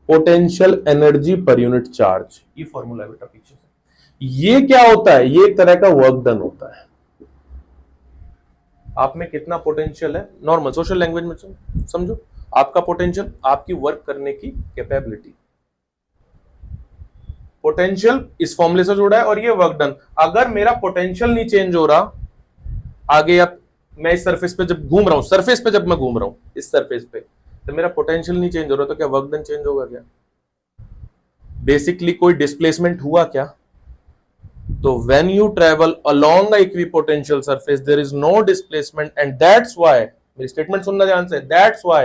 Potential energy per unit charge, ये फॉर्मूला है बेटा पीछे से। ये क्या होता है? ये एक तरह का वर्क डन होता है। आप में कितना पोटेंशियल है, नॉर्मल सोशल लैंग्वेज में समझो, आपका पोटेंशियल आपकी वर्क करने की कैपेबिलिटी। पोटेंशियल इस फॉर्मूले से जुड़ा है और ये वर्क डन। अगर मेरा पोटेंशियल नहीं चेंज हो रहा आगे, या मैं इस सरफेस पे जब घूम रहा हूं, सरफेस पे जब मैं घूम रहा हूं इस सरफेस पे, तो मेरा पोटेंशियल नहीं चेंज हो रहा, तो क्या वर्क डन चेंज होगा क्या? बेसिकली कोई डिस्प्लेसमेंट हुआ क्या? तो when you travel along a equipotential surface there is no displacement, and that's why, मेरी स्टेटमेंट सुनना ध्यान से, that's why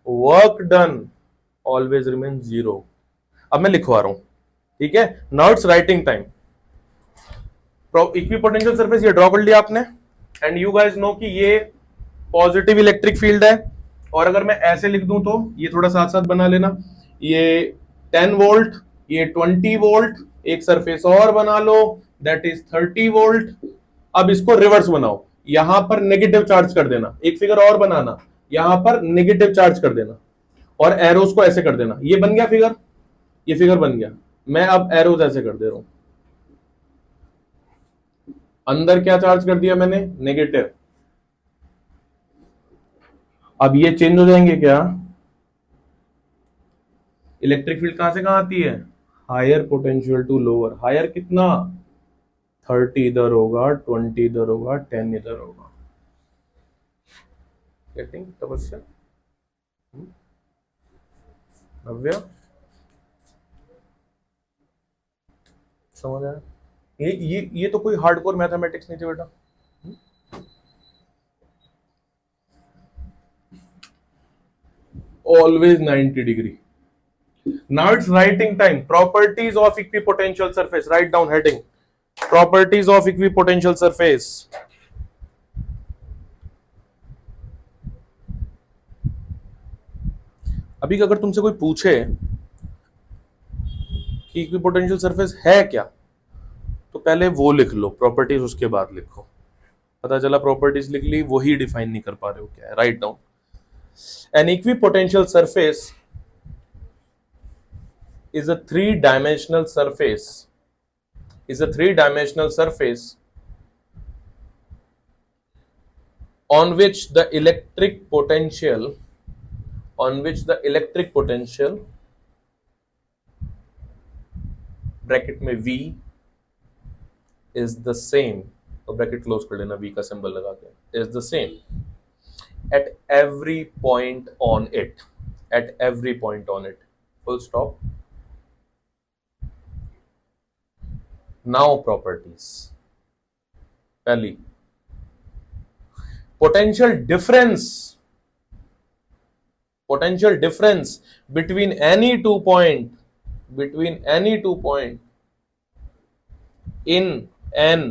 work done always remains zero। अब मैं लिखवा रहा हूं, ठीक है? Now it's writing time. Equipotential surface ये ड्रॉ कर लिया आपने, एंड यू गाइस नो कि ये पॉजिटिव इलेक्ट्रिक फील्ड है। और अगर मैं ऐसे लिख दूं तो ये थोड़ा साथ साथ बना लेना, ये 10 वोल्ट, ये 20 वोल्ट, एक सरफेस और बना लो दैट इज 30 वोल्ट। अब इसको रिवर्स बनाओ, यहां पर नेगेटिव चार्ज कर देना, एक फिगर और बनाना, यहां पर नेगेटिव चार्ज कर देना और एरोज को ऐसे कर देना। ये बन गया फिगर, ये फिगर बन गया। मैं अब एरोज ऐसे कर दे रहा हूं, अंदर क्या चार्ज कर दिया मैंने, नेगेटिव। अब ये चेंज हो जाएंगे क्या, इलेक्ट्रिक फील्ड कहां से कहां आती है, higher potential to lower. Higher कितना, 30 इधर होगा, 20 इधर होगा, 10 इधर होगा। गेटिंग तपस्या, नव्या समझ आया। ये तो कोई हार्डकोर मैथमेटिक्स नहीं थी बेटा। Always 90 degree. Now it's writing time. Properties of equipotential surface. Write down heading. Properties of equipotential surface. अभी अगर तुमसे कोई पूछे कि इक्विपोटेंशियल सरफेस है क्या, तो पहले वो लिख लो, प्रॉपर्टीज उसके बाद लिखो। पता चला प्रॉपर्टीज लिख ली, वही डिफाइन नहीं कर पा रहे हो क्या है। Right down, an equipotential surface is a three-dimensional surface, on which the electric potential bracket में V is the same, तो ब्रैकेट क्लोज कर लेना, V का सिंबल लगा के, is the same at every point on it, full stop. Now properties. पहली, potential difference between any two point in an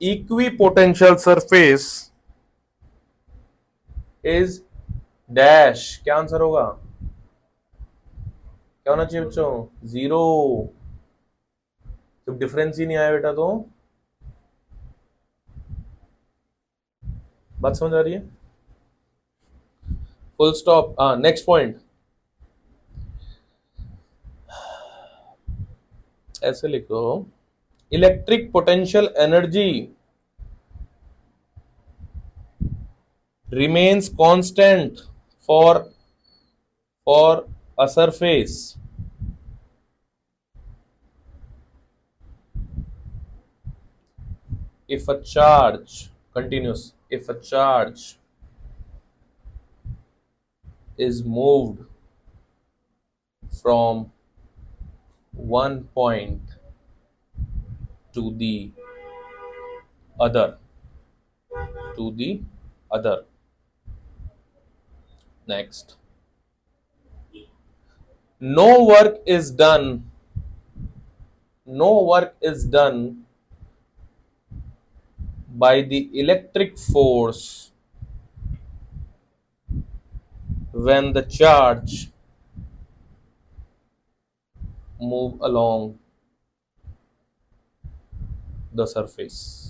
equipotential surface is dash। क्या answer होगा, क्या होना चाहिए बच्चों, 0। जब डिफरेंस ही नहीं आया बेटा तो बात समझ आ रही है, फुल स्टॉप। नेक्स्ट पॉइंट, ऐसे लिखो, electric potential energy remains constant for a surface if a charge is moved from one point to the other next, no work is done by the electric force when the charge move along the surface,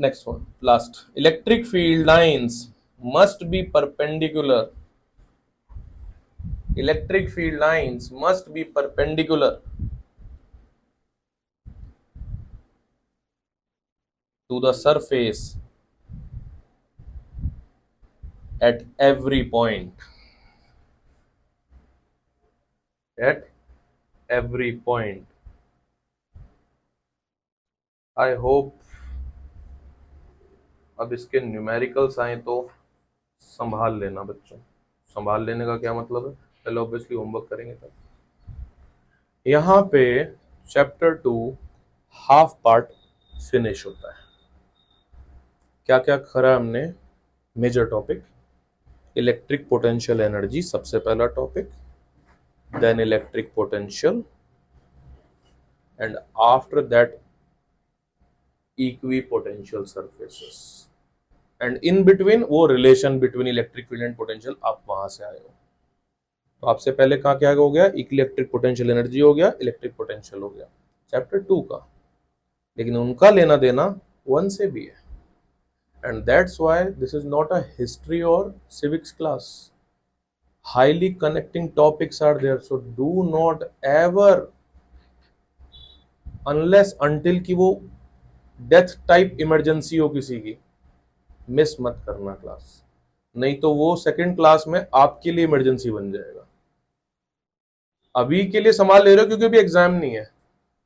next one, last, electric field lines must be perpendicular to the surface at every point. I hope अब इसके numericals आए तो संभाल लेना बच्चों। संभाल लेने का क्या मतलब है, पहले ऑब्वियसली होमवर्क करेंगे तब। यहाँ पे चैप्टर 2 हाफ पार्ट फिनिश होता है। क्या क्या करा हमने, major topic, electric potential energy सबसे पहला topic, then electric potential, and after that equipotential surfaces, and in between वो relation between electric field and potential, आप वहां से आए हो। तो आपसे पहले कहा क्या हो गया, इलेक्ट्रिक पोटेंशियल एनर्जी हो गया, इलेक्ट्रिक पोटेंशियल हो गया चैप्टर 2 का, लेकिन उनका लेना देना 1 से भी है। And that's why this is not a history और civics class. Highly connecting topics are there, so do not ever, unless until कि वो डेथ टाइप इमरजेंसी हो किसी की, मिस मत करना क्लास, नहीं तो वो सेकंड क्लास में आपके लिए इमरजेंसी बन जाएगा। अभी के लिए संभाल ले रहे हो क्योंकि अभी एग्जाम नहीं है,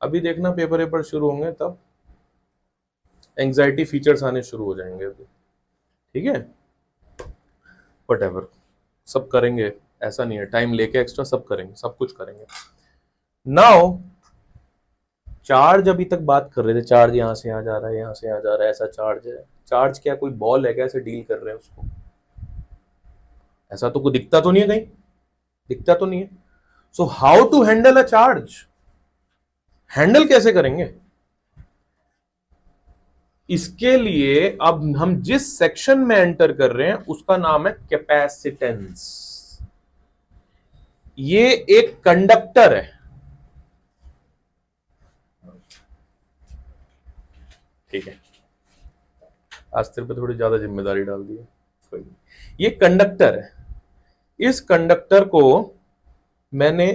अभी देखना पेपर शुरू होंगे तब एंजाइटी फीचर्स आने शुरू हो जाएंगे अभी, ठीक है। व्हाटएवर, सब करेंगे, ऐसा नहीं है, टाइम लेके एक्स्ट्रा सब करेंगे, सब कुछ करेंगे। नाउ चार्ज, अभी तक बात कर रहे थे, चार्ज यहां से यहां जा रहा है, यहां से यहां जा रहा है, ऐसा चार्ज है। चार्ज क्या कोई बॉल है, कैसे डील कर रहे हैं उसको, ऐसा तो कोई दिखता तो नहीं है, कहीं दिखता तो नहीं है। So how to handle a charge, handle कैसे करेंगे, इसके लिए अब हम जिस सेक्शन में एंटर कर रहे हैं उसका नाम है कैपेसिटेंस। ये एक कंडक्टर है, ठीक है, आज तेरे पे थोड़ी ज्यादा जिम्मेदारी डाल दी है, कोई नहीं। ये कंडक्टर है, इस कंडक्टर को मैंने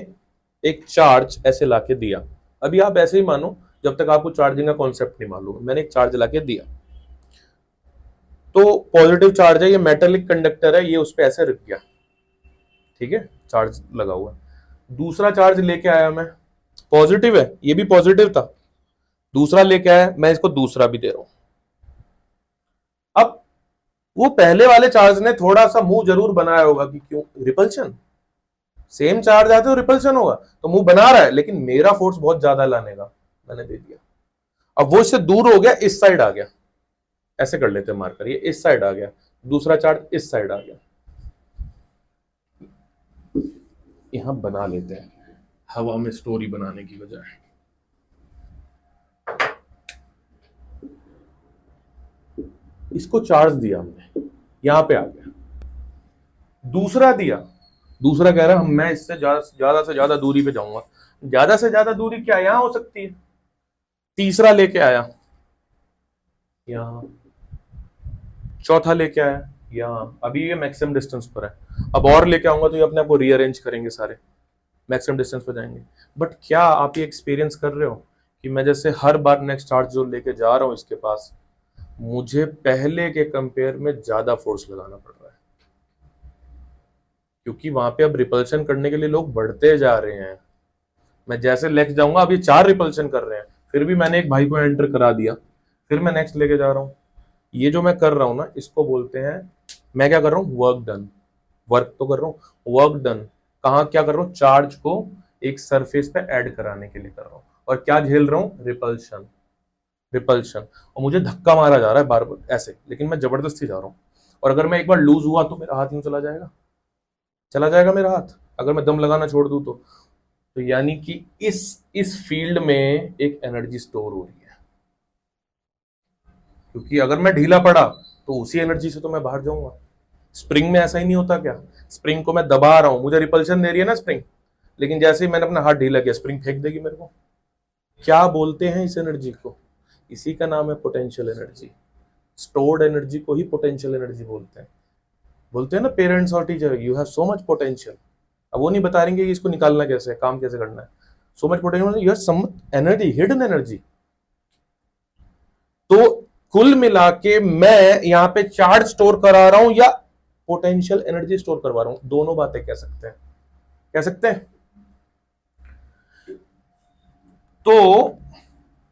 एक चार्ज ऐसे लाके दिया, अभी आप ऐसे ही मानो जब तक आपको चार्जिंग का कॉन्सेप्ट नहीं मालूम, मैंने एक चार्ज लाके दिया, तो पॉजिटिव चार्ज है, ये मेटेलिक कंडक्टर है, ये उस पर ऐसे रुक गया, ठीक है, चार्ज लगा हुआ। दूसरा चार्ज लेके आया मैं, पॉजिटिव है, ये भी पॉजिटिव था, दूसरा लेके आया, मैं इसको दूसरा भी दे रहा हूं। अब वो पहले वाले चार्ज ने थोड़ा सा मुंह जरूर बनाया होगा कि क्यों, रिपल्शन, सेम चार्ज आते हो रिपल्शन होगा, तो मुंह बना रहा है, लेकिन मेरा फोर्स बहुत ज्यादा लाने का, मैंने दे दिया। अब वो इससे दूर हो गया, इस साइड आ गया, ऐसे कर लेते हैं मार्कर, ये इस साइड आ गया, दूसरा चार्ज इस साइड आ गया, यहां बना लेते हैं हवा में स्टोरी बनाने की बजाय। इसको चार्ज दिया हमने, यहां पे आ गया, दूसरा दिया, दूसरा कह रहा है मैं इससे ज्यादा से ज्यादा दूरी पे जाऊंगा, ज्यादा से ज्यादा दूरी क्या यहां हो सकती है, तीसरा लेके आया यहां, चौथा लेके आया यहां, अभी ये मैक्सिमम डिस्टेंस पर है, अब और लेके आऊंगा तो ये अपने आप को रीअरेंज करेंगे, सारे मैक्सिमम डिस्टेंस पर जाएंगे। बट क्या आप ये एक्सपीरियंस कर रहे हो कि मैं जैसे हर बार नेक्स्ट चार्ज जो लेके जा रहा हूं इसके पास, मुझे पहले के कंपेयर में ज्यादा फोर्स लगाना पड़ रहा है, क्योंकि वहां पे अब रिपल्शन करने के लिए लोग बढ़ते जा रहे हैं। मैं जैसे नेक्स्ट जाऊंगा, अभी 4 रिपल्शन कर रहे हैं, फिर भी मैंने एक भाई को एंटर करा दिया, फिर मैं नेक्स्ट लेके जा रहा हूं। ये जो मैं कर रहा हूं ना, इसको बोलते हैं, मैं क्या कर रहा हूं, वर्क डन, वर्क तो कर रहा हूं, वर्क डन कहां, क्या कर रहा हूं, चार्ज को एक सरफेस पे ऐड कराने के लिए कर रहा हूं, और क्या झेल रहा हूं, रिपल्शन, रिपल्शन, और मुझे धक्का मारा जा रहा है बार बार ऐसे, लेकिन मैं जबरदस्ती जा रहा हूं, और अगर मैं एक बार लूज हुआ तो मेरा हाथ यूं चला जाएगा, चला जाएगा मेरा हाथ, अगर मैं दम लगाना छोड़ दूं तो यानी कि इस फील्ड में एक एनर्जी स्टोर हो रही है, क्योंकि अगर मैं ढीला पड़ा तो उसी एनर्जी से तो मैं बाहर जाऊंगा। स्प्रिंग में ऐसा ही नहीं होता क्या, स्प्रिंग को मैं दबा रहा हूं, मुझे रिपल्शन दे रही है ना स्प्रिंग, लेकिन जैसे ही मैंने अपना हाथ ढीला किया स्प्रिंग फेंक देगी मेरे को। क्या बोलते हैं इस एनर्जी को, इसी का नाम है पोटेंशियल एनर्जी। स्टोर्ड एनर्जी को ही पोटेंशियल एनर्जी बोलते हैं। बोलते हैं ना पेरेंट्स और teacher, you have so much potential, अब वो नहीं बता रहे कि इसको निकालना कैसे है, काम कैसे करना है। So much potential, you have some energy, hidden energy. तो कुल मिला के मैं यहां पे चार्ज स्टोर करा रहा हूं या पोटेंशियल एनर्जी स्टोर करवा रहा हूं, दोनों बातें कह सकते हैं, कह सकते हैं। तो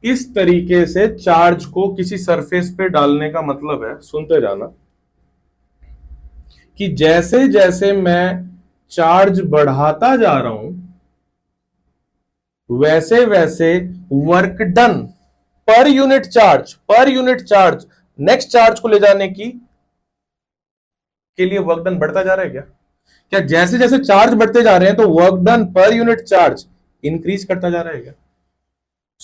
इस तरीके से चार्ज को किसी सरफेस पे डालने का मतलब है, सुनते जाना, कि जैसे जैसे मैं चार्ज बढ़ाता जा रहा हूं वैसे वैसे work done per unit charge next charge को ले जाने के लिए वर्क डन बढ़ता जा रहा है क्या? क्या जैसे जैसे चार्ज बढ़ते जा रहे हैं तो work done per unit charge increase करता जा रहा है क्या?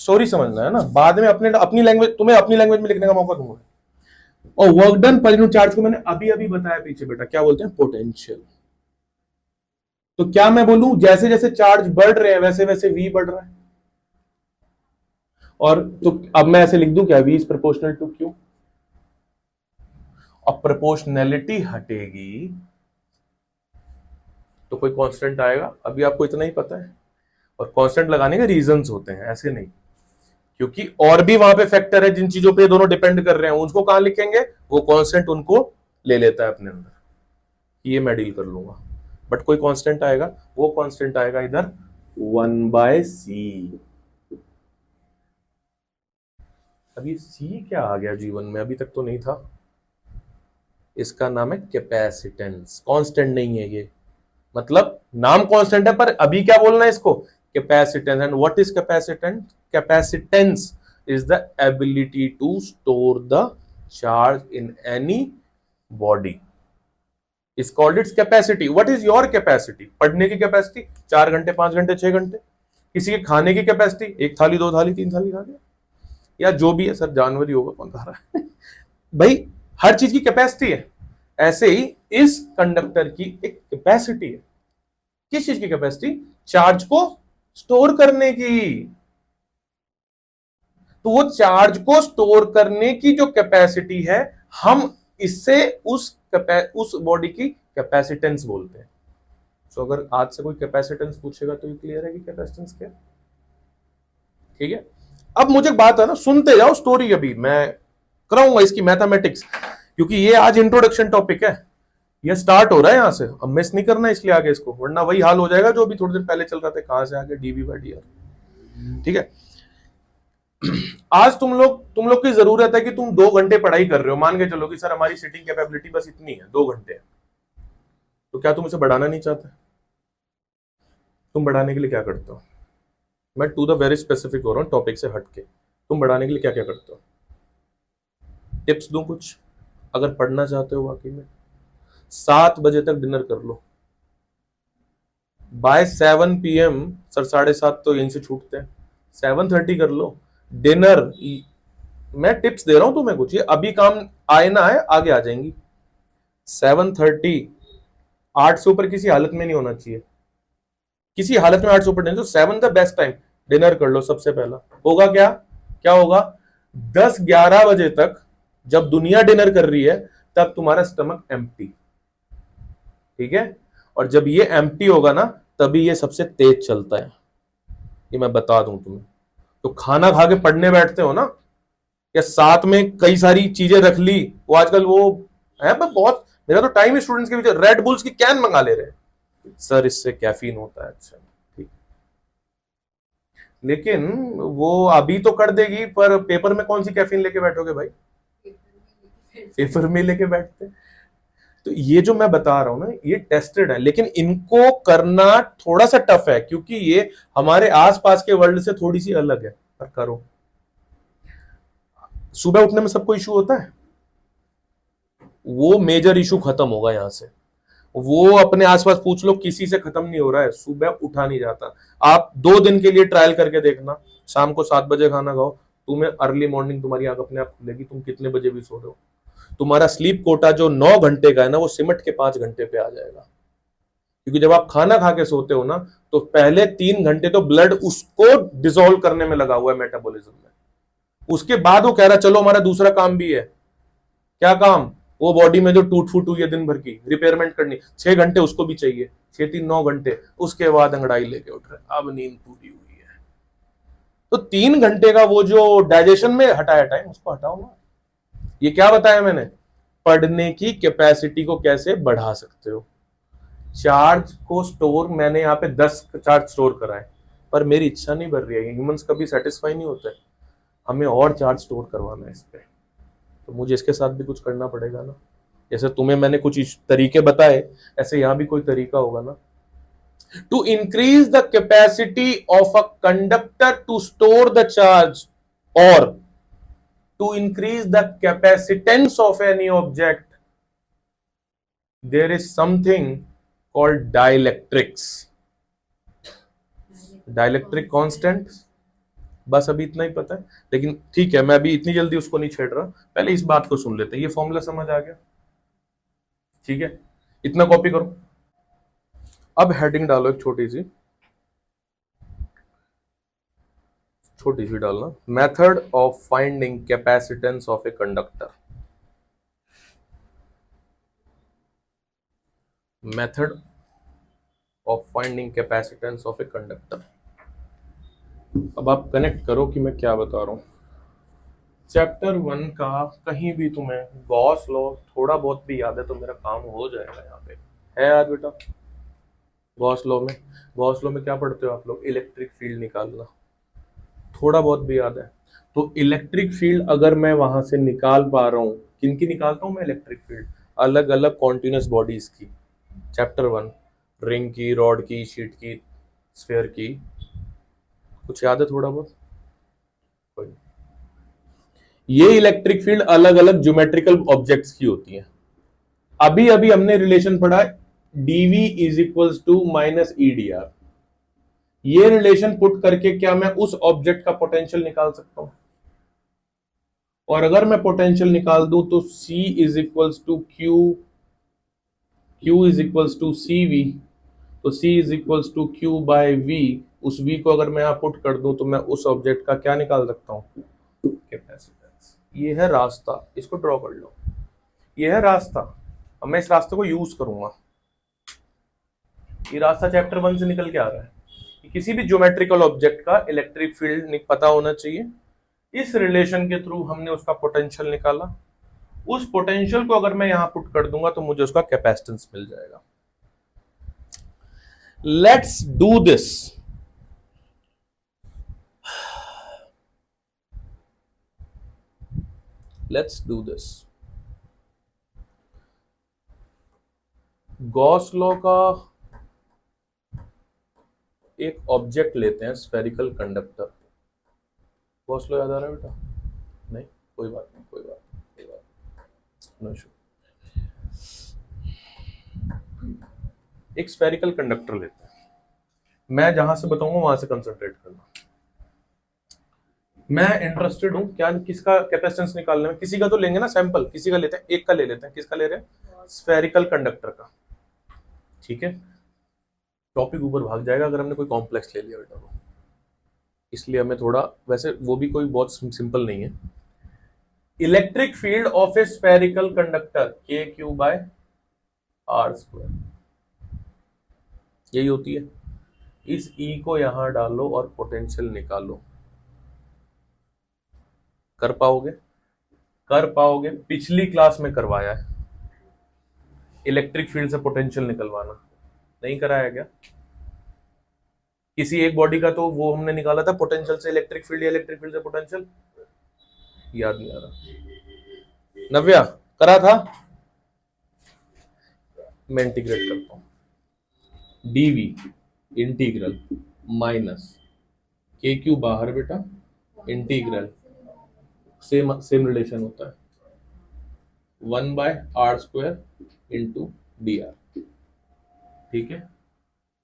स्टोरी समझना है ना, बाद में अपने अपनी लैंग्वेज, तुम्हें अपनी लैंग्वेज में लिखने का मौका दूंगा। और work done per unit charge को मैंने अभी अभी बताया पीछे बेटा, क्या बोलते हैं, पोटेंशियल। तो क्या मैं बोलूं, जैसे जैसे चार्ज बढ़ रहे हैं वैसे वैसे वी बढ़ रहा है। और तो अब मैं ऐसे लिख दूं क्या, v is proportional to q. अब प्रोपोर्शनैलिटी हटेगी तो कोई कांस्टेंट आएगा, अभी आपको इतना ही पता है। और कांस्टेंट लगाने के रीजंस होते हैं, ऐसे नहीं, क्योंकि और भी वहां पे फैक्टर है जिन चीजों पे दोनों डिपेंड कर रहे हैं, उसको कहां लिखेंगे, वो कांस्टेंट उनको ले लेता है अपने अंदर, ये मैं डील कर लूंगा। बट कोई कांस्टेंट आएगा, वो कांस्टेंट आएगा इधर 1/c। अब ये c क्या आ गया जीवन में, अभी तक तो नहीं था। इसका नाम है कैपेसिटेंस, कांस्टेंट नहीं है ये, मतलब नाम कांस्टेंट है पर अभी क्या बोलना है इसको, capacitance. And what is capacitance? Capacitance is the ability to store the charge in any body, is called its capacity. What is your capacity? पढ़ने की कैपेसिटी 4 घंटे, 5 घंटे, 6 घंटे। किसी के खाने की कैपेसिटी 1 थाली, 2 थाली, 3 थाली खा लिया, या जो भी है, सर जानवर ही होगा कौन खा रहा है भाई, हर चीज की कैपेसिटी है। ऐसे ही इस कंडक्टर की एक कैपेसिटी है। किस चीज की कैपेसिटी? चार्ज को स्टोर करने की। तो वो चार्ज को स्टोर करने की जो कैपेसिटी है, हम इससे उस बॉडी की कैपेसिटेंस बोलते हैं। तो अगर आज से कोई कैपेसिटेंस पूछेगा तो ये क्लियर है कि कैपेसिटेंस क्या है। ठीक है, अब मुझे बात है ना, सुनते जाओ स्टोरी, अभी मैं कराऊंगा इसकी मैथमेटिक्स, क्योंकि ये आज इंट्रोडक्शन टॉपिक है, ये स्टार्ट हो रहा है यहां से, अब मिस नहीं करना इसलिए आगे इसको, वरना वही हाल हो जाएगा जो अभी थोड़ी देर पहले चल रहा था, कहां से आगे dv/dr। ठीक है, आज तुम लोग की जरूरत है कि तुम 2 घंटे पढ़ाई कर रहे हो, मान के चलो कि सर हमारी सिटिंग कैपेबिलिटी बस इतनी है, 2 घंटे, तो क्या तुम इसे बढ़ाना नहीं चाहते? तुम बढ़ाने के लिए क्या करते हो? मैं टू द वेरी स्पेसिफिक हो रहा हूं, टॉपिक से हटके। तुम बढ़ाने के लिए क्या क्या करते हो? टिप्स दूं कुछ? अगर पढ़ना चाहते हो वाकई में, 7 बजे तक डिनर कर लो, बाय 7 PM, सर 7:30 तो यहीं से छूटते हैं, 7:30 कर लो डिनर। मैं टिप्स दे रहा हूं तुम्हें कुछ, ये अभी काम आए ना आए, आगे आ जाएंगी। 7:30, 8 से ऊपर किसी हालत में नहीं होना चाहिए, किसी हालत में 8 से ऊपर नहीं, तो 7 द बेस्ट टाइम, डिनर कर लो सबसे पहला। होगा क्या, क्या होगा, 10-11 बजे तक जब दुनिया डिनर कर रही है तब तुम्हारा स्टमक एम्प्टी, ठीक है, और जब ये एम्प्टी होगा ना तभी ये सबसे तेज चलता है, ये मैं बता दूं तुम्हें। तो खाना खा के पढ़ने बैठते हो ना, या साथ में कई सारी चीजें रख ली, वो आजकल वो है, पर बहुत, मेरा तो टाइम ही स्टूडेंट्स के बीच, रेड बुल्स की कैन मंगा ले रहे हैं, सर इससे कैफीन होता है। अच्छा ठीक, लेकिन वो अभी तो कर देगी, पर पेपर में कौन सी कैफीन लेके बैठोगे भाई, पेपर में लेके बैठते। तो ये जो मैं बता रहा हूं ना, ये टेस्टेड है, लेकिन इनको करना थोड़ा सा टफ है, क्योंकि ये हमारे आसपास के वर्ल्ड से थोड़ी सी अलग है, पर करो। सुबह उठने में सबको इशू होता है, वो मेजर इशू खत्म होगा यहां से। वो अपने आसपास पूछ लो, किसी से खत्म नहीं हो रहा है, सुबह उठा नहीं जाता। आप 2 दिन के लिए ट्रायल करके देखना, शाम को 7 बजे खाना खाओ, तुम्हें अर्ली मॉर्निंग तुम्हारी आंख अपने आप खुलेगी, तुम कितने बजे भी सो रहे हो, तुम्हारा स्लीप कोटा जो 9 घंटे का है ना, वो सिमट के 5 घंटे पे आ जाएगा। क्योंकि जब आप खाना खा के सोते हो ना, तो पहले 3 घंटे तो ब्लड उसको डिसॉल्व करने में लगा हुआ है, मेटाबॉलिज्म में। उसके बाद वो कह रहा चलो हमारा दूसरा काम भी है, क्या काम, वो बॉडी में जो टूट फूट हुई है दिन भर की रिपेयरमेंट करनी, 6 घंटे उसको भी चाहिए, 6-3-9 घंटे, उसके बाद अंगड़ाई लेके उठ रहे, अब नींद पूरी हुई है। तो 3 घंटे का वो जो डाइजेशन में हटाया टाइम, उसको हटाओ ना। ये क्या बताया मैंने, पढ़ने की कैपेसिटी को कैसे बढ़ा सकते हो। चार्ज को स्टोर, मैंने यहाँ पे 10 चार्ज स्टोर करा है, पर मेरी इच्छा नहीं बढ़ रही है, ह्यूमंस कभी सेटिस्फाई नहीं होते, हमें और चार्ज स्टोर करवाना है इस पे, तो मुझे इसके साथ भी कुछ करना पड़ेगा ना। जैसे तुम्हें मैंने कुछ तरीके बताए, ऐसे यहां भी कोई तरीका होगा ना, to increase the capacity of a conductor to store the charge, और to increase the capacitance of any object, there is something called dielectrics, dielectric constant, बस अभी इतना ही पता है, लेकिन ठीक है, मैं अभी इतनी जल्दी उसको नहीं छेड़ रहा, पहले इस बात को सुन लेते हैं। ये फॉर्मूला समझ आ गया? ठीक है, इतना कॉपी करो। अब हेडिंग डालो एक छोटी सी डालना, method of finding capacitance of a conductor. Method of finding capacitance of a conductor. अब आप कनेक्ट करो कि मैं क्या बता रहा हूं। चैप्टर 1 का कहीं भी तुम्हें गॉस लॉ थोड़ा बहुत भी याद है तो मेरा काम हो जाएगा। यहाँ पे है यार बेटा, गॉस लॉ में क्या पढ़ते हो आप लोग? इलेक्ट्रिक फील्ड निकालना थोड़ा बहुत भी याद है तो इलेक्ट्रिक फील्ड अगर मैं वहां से निकाल पा रहा हूँ, किनकी निकालता हूं मैं इलेक्ट्रिक फील्ड? अलग अलग कॉन्टिन्यूस बॉडीज की। चैप्टर 1 रिंग की, रॉड की, शीट की, स्फेयर की। कुछ याद है थोड़ा बहुत? ये इलेक्ट्रिक फील्ड अलग अलग ज्योमेट्रिकल ऑब्जेक्ट्स की होती है। अभी अभी हमने रिलेशन पढ़ा D V is equals to minus E D are. ये रिलेशन पुट करके क्या मैं उस ऑब्जेक्ट का पोटेंशियल निकाल सकता हूं? और अगर मैं पोटेंशियल निकाल दूं तो C is equals to Q is equals to C V, तो C is equals to Q by V। उस V को अगर मैं यहां पुट कर दूं तो मैं उस ऑब्जेक्ट का क्या निकाल सकता हूं? कैपेसिटेंस। ये है रास्ता, इसको ड्रॉ कर लो। ये है रास्ता, अब मैं इस रास्ते को यूज करूंगा। ये रास्ता चैप्टर 1 से निकल के आ रहा है कि किसी भी ज्योमेट्रिकल ऑब्जेक्ट का इलेक्ट्रिक फील्ड पता होना चाहिए। इस रिलेशन के थ्रू हमने उसका पोटेंशियल निकाला। उस पोटेंशियल को अगर मैं यहां पुट कर दूंगा तो मुझे उसका कैपेसिटेंस मिल जाएगा। Let's do this. Let's do this. Gauss law का एक ऑब्जेक्ट लेते हैं, स्फेरिकल कंडक्टर। गॉस लॉ याद आ रहा है बेटा? नहीं, कोई बात नहीं, कोई बात नहीं। एक स्फेरिकल कंडक्टर लेते हैं, मैं जहां से बताऊंगा वहां से कंसंट्रेट करना। मैं इंटरेस्टेड हूं क्या, किसका कैपेसिटेंस निकालने में? किसी का तो लेंगे ना सैंपल, किसी का लेते हैं, एक का ले लेते हैं। किसका ले रहे हैं? स्फेरिकल कंडक्टर का। ठीक है, टॉपिक ऊपर भाग जाएगा अगर हमने कोई कॉम्प्लेक्स ले लिया बेटा को, इसलिए हमें थोड़ा, वैसे वो भी कोई बहुत सिंपल नहीं है। Electric field of A spherical conductor के क्यू बाय आर स्क्वायर, यही होती है। इस E को यहां डालो और पोटेंशियल निकालो। कर पाओगे? कर पाओगे? पिछली क्लास में करवाया है इलेक्ट्रिक फील्ड से पोटेंशियल निकलवाना, नहीं कराया क्या? किसी एक बॉडी का तो वो हमने निकाला था पोटेंशियल से इलेक्ट्रिक फील्ड या इलेक्ट्रिक फील्ड से पोटेंशियल, याद नहीं आ रहा। नव्या करा था? मैं इंटीग्रेट करता हूं। D V integral minus K Q बाहर बेटा, इंटीग्रल सेम रिलेशन होता है 1 by R square into D R. ठीक है,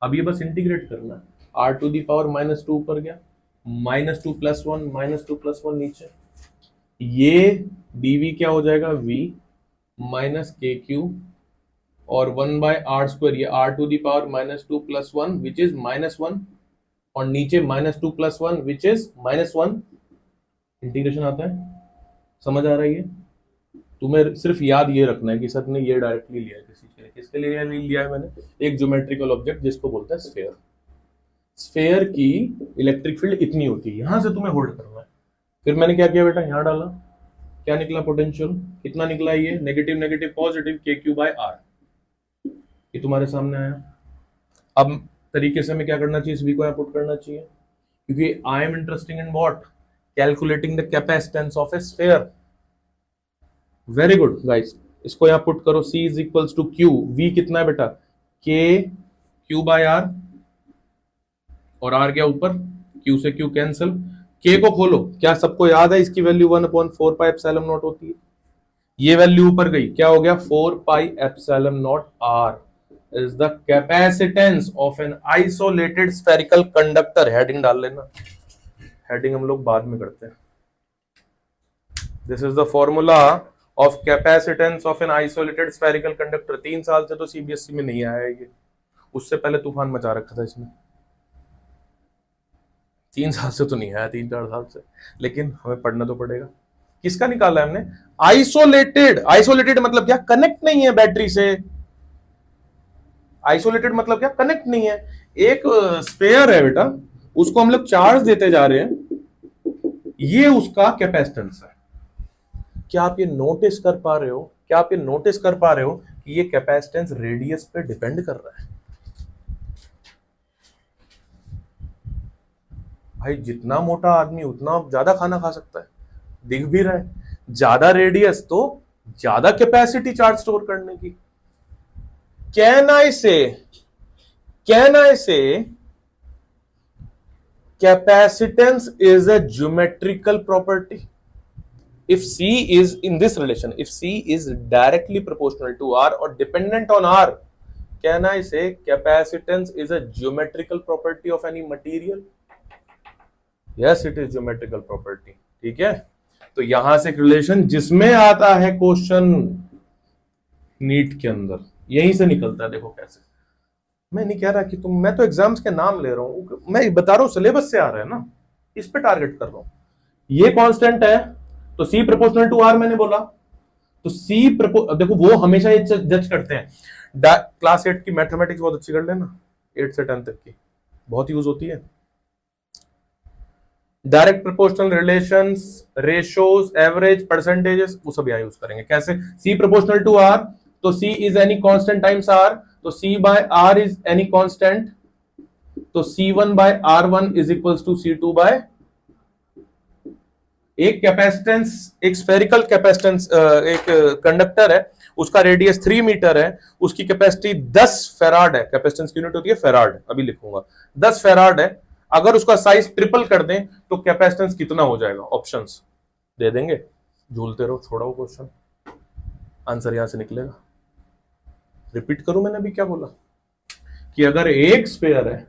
अब ये बस इंटीग्रेट करना है। आर टू दी पावर -2 ऊपर गया, -2 + 1, -2 + 1 नीचे। ये dv क्या हो जाएगा? v माइनस के क्यू और 1 बाय आर स्क्वायर, ये R to the power -2 + 1 which is -1, और नीचे -2 + 1 विच इज -1। इंटीग्रेशन आता है, समझ आ रही है? तुम्हें सिर्फ याद ये रखना है कि सर ने ये डायरेक्टली लिया है किसी के लिए। किसके लिए लिया है मैंने? एक ज्योमेट्रिकल ऑब्जेक्ट जिसको बोलते हैं स्फेयर। स्फेयर की इलेक्ट्रिक फील्ड इतनी होती है, यहां से तुम्हें होल्ड करना है। फिर मैंने क्या किया बेटा, यहां डाला, क्या निकला? पोटेंशियल कितना निकला? ये नेगेटिव नेगेटिव पॉजिटिव के क्यू बाय आर, ये तुम्हारे सामने आया। अब तरीके से हमें क्या करना चाहिए? इस v को यहां पुट करना चाहिए, क्योंकि I am interesting in what? Calculating the capacitance of a sphere. Very good guys, इसको यहां पुट करो। C is equals to Q, V कितना है बेटा? K Q बाय R, और R क्या ऊपर? Q से Q कैंसिल। K को खोलो, क्या सबको याद है इसकी वैल्यू 1/4 पाई एप्सिलॉन नॉट होती है? ये वैल्यू ऊपर गई, क्या हो गया? 4 pi epsilon not R is the capacitance of an isolated spherical conductor. Heading डाल लेना, हेडिंग हम लोग बाद में करते हैं। This is the formula of capacitance of an isolated spherical conductor. 3 साल से तो सीबीएसई में नहीं आया है ये, उससे पहले तूफान मचा रखा था इसमें। 3 साल से तो नहीं आया, 3-4 साल से, लेकिन हमें पढ़ना तो पड़ेगा। किसका निकाला है हमने? आइसोलेटेड। आइसोलेटेड मतलब क्या? कनेक्ट नहीं है बैटरी से। आइसोलेटेड मतलब क्या? कनेक्ट नहीं है। एक स्फेयर है बेटा, उसको हम लोग चार्ज देते जा रहे हैं, ये उसका कैपेसिटेंस है। क्या आप ये नोटिस कर पा रहे हो? क्या आप ये नोटिस कर पा रहे हो कि ये कैपेसिटेंस रेडियस पे डिपेंड कर रहा है? भाई जितना मोटा आदमी उतना ज्यादा खाना खा सकता है, दिख भी रहा है। ज्यादा रेडियस तो ज्यादा कैपेसिटी चार्ज स्टोर करने की। कैन आई से capacitance is a geometrical property if C is in this relation, if C is directly proportional to R or dependent on R, can I say capacitance is a geometrical property of any material? Yes, it is geometrical property. ठीक है, तो यहां से एक relation जिसमें आता है question NEET के अंदर, यहीं से निकलता है। देखो कैसे, मैं नहीं कह रहा कि तुम, मैं तो एग्जाम्स के नाम ले रहा हूं, मैं बता रहा हूं सिलेबस से आ रहा है ना, इस पे टारगेट कर रहा हूं। ये कांस्टेंट है तो C प्रोपोर्शनल टू R मैंने बोला, तो C देखो वो हमेशा ये जज करते हैं। क्लास 8 की मैथमेटिक्स बहुत अच्छी कर लेना, 8 से 10 तक की बहुत यूज होती है। Direct proportional relations, ratios, average, percentages, वो सब यहां यूज करेंगे। कैसे? C प्रोपोर्शनल टू R, तो C is any constant times R, तो C by R is any constant, तो C1 by R1 is equals to C2 by. एक capacitance, एक स्फेरिकल कैपेसिटेंस, एक कंडक्टर है, उसका रेडियस 3 मीटर है, उसकी कैपेसिटी 10 फेराड है। कैपेसिटेंस की यूनिट होती है फेराड, अभी लिखूंगा, 10 फेराड है। अगर उसका साइज ट्रिपल कर दें तो कैपेसिटेंस कितना हो जाएगा? ऑप्शंस दे देंगे, झूलते रहो, छोड़ो क्वेश्चन, आंसर यहां से निकलेगा। रिपीट करूं मैंने अभी क्या बोला, कि अगर एक स्फेयर है,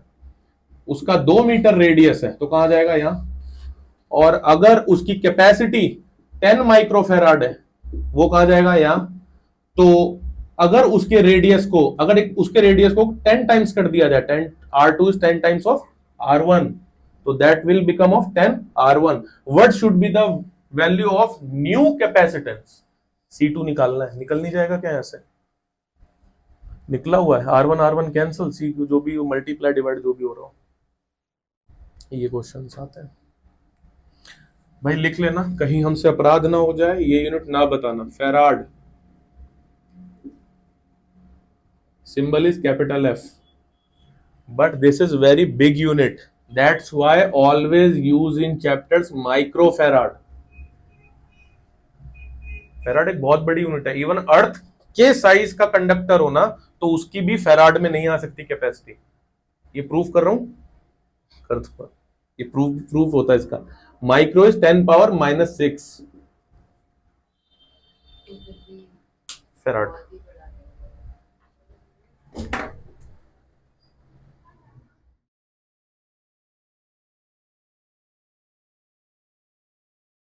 उसका 2 मीटर रेडियस है, तो कहां जाएगा? यहां। और अगर उसकी कैपेसिटी 10 माइक्रोफेराड है, वो कहा जाएगा यहां। तो अगर उसके रेडियस को, उसके रेडियस को 10 टाइम्स कर दिया जाए, 10 R2 is 10 times of R1, तो that will become of 10 R1। What should be the value of new capacitance? C2 निकालना है। निकल नहीं जाएगा क्या? यहां से निकला हुआ है, R1 R1 कैंसिल, C जो भी मल्टीप्लाई डिवाइड जो भी हो रहा हो, ये क्वेश्चन आते हैं। भाई लिख लेना, कहीं हमसे अपराध ना हो जाए, ये यूनिट ना बताना। Farad, symbol is capital F, but this is very big unit, that's why always use in chapters microfarad। Farad एक बहुत बड़ी यूनिट है, इवन अर्थ के साइज का कंडक्टर होना तो उसकी भी फेराड में नहीं आ सकती कैपेसिटी। ये प्रूफ कर रहा हूं, ये प्रूफ होता है इसका। Micro is 10 power -6 farad.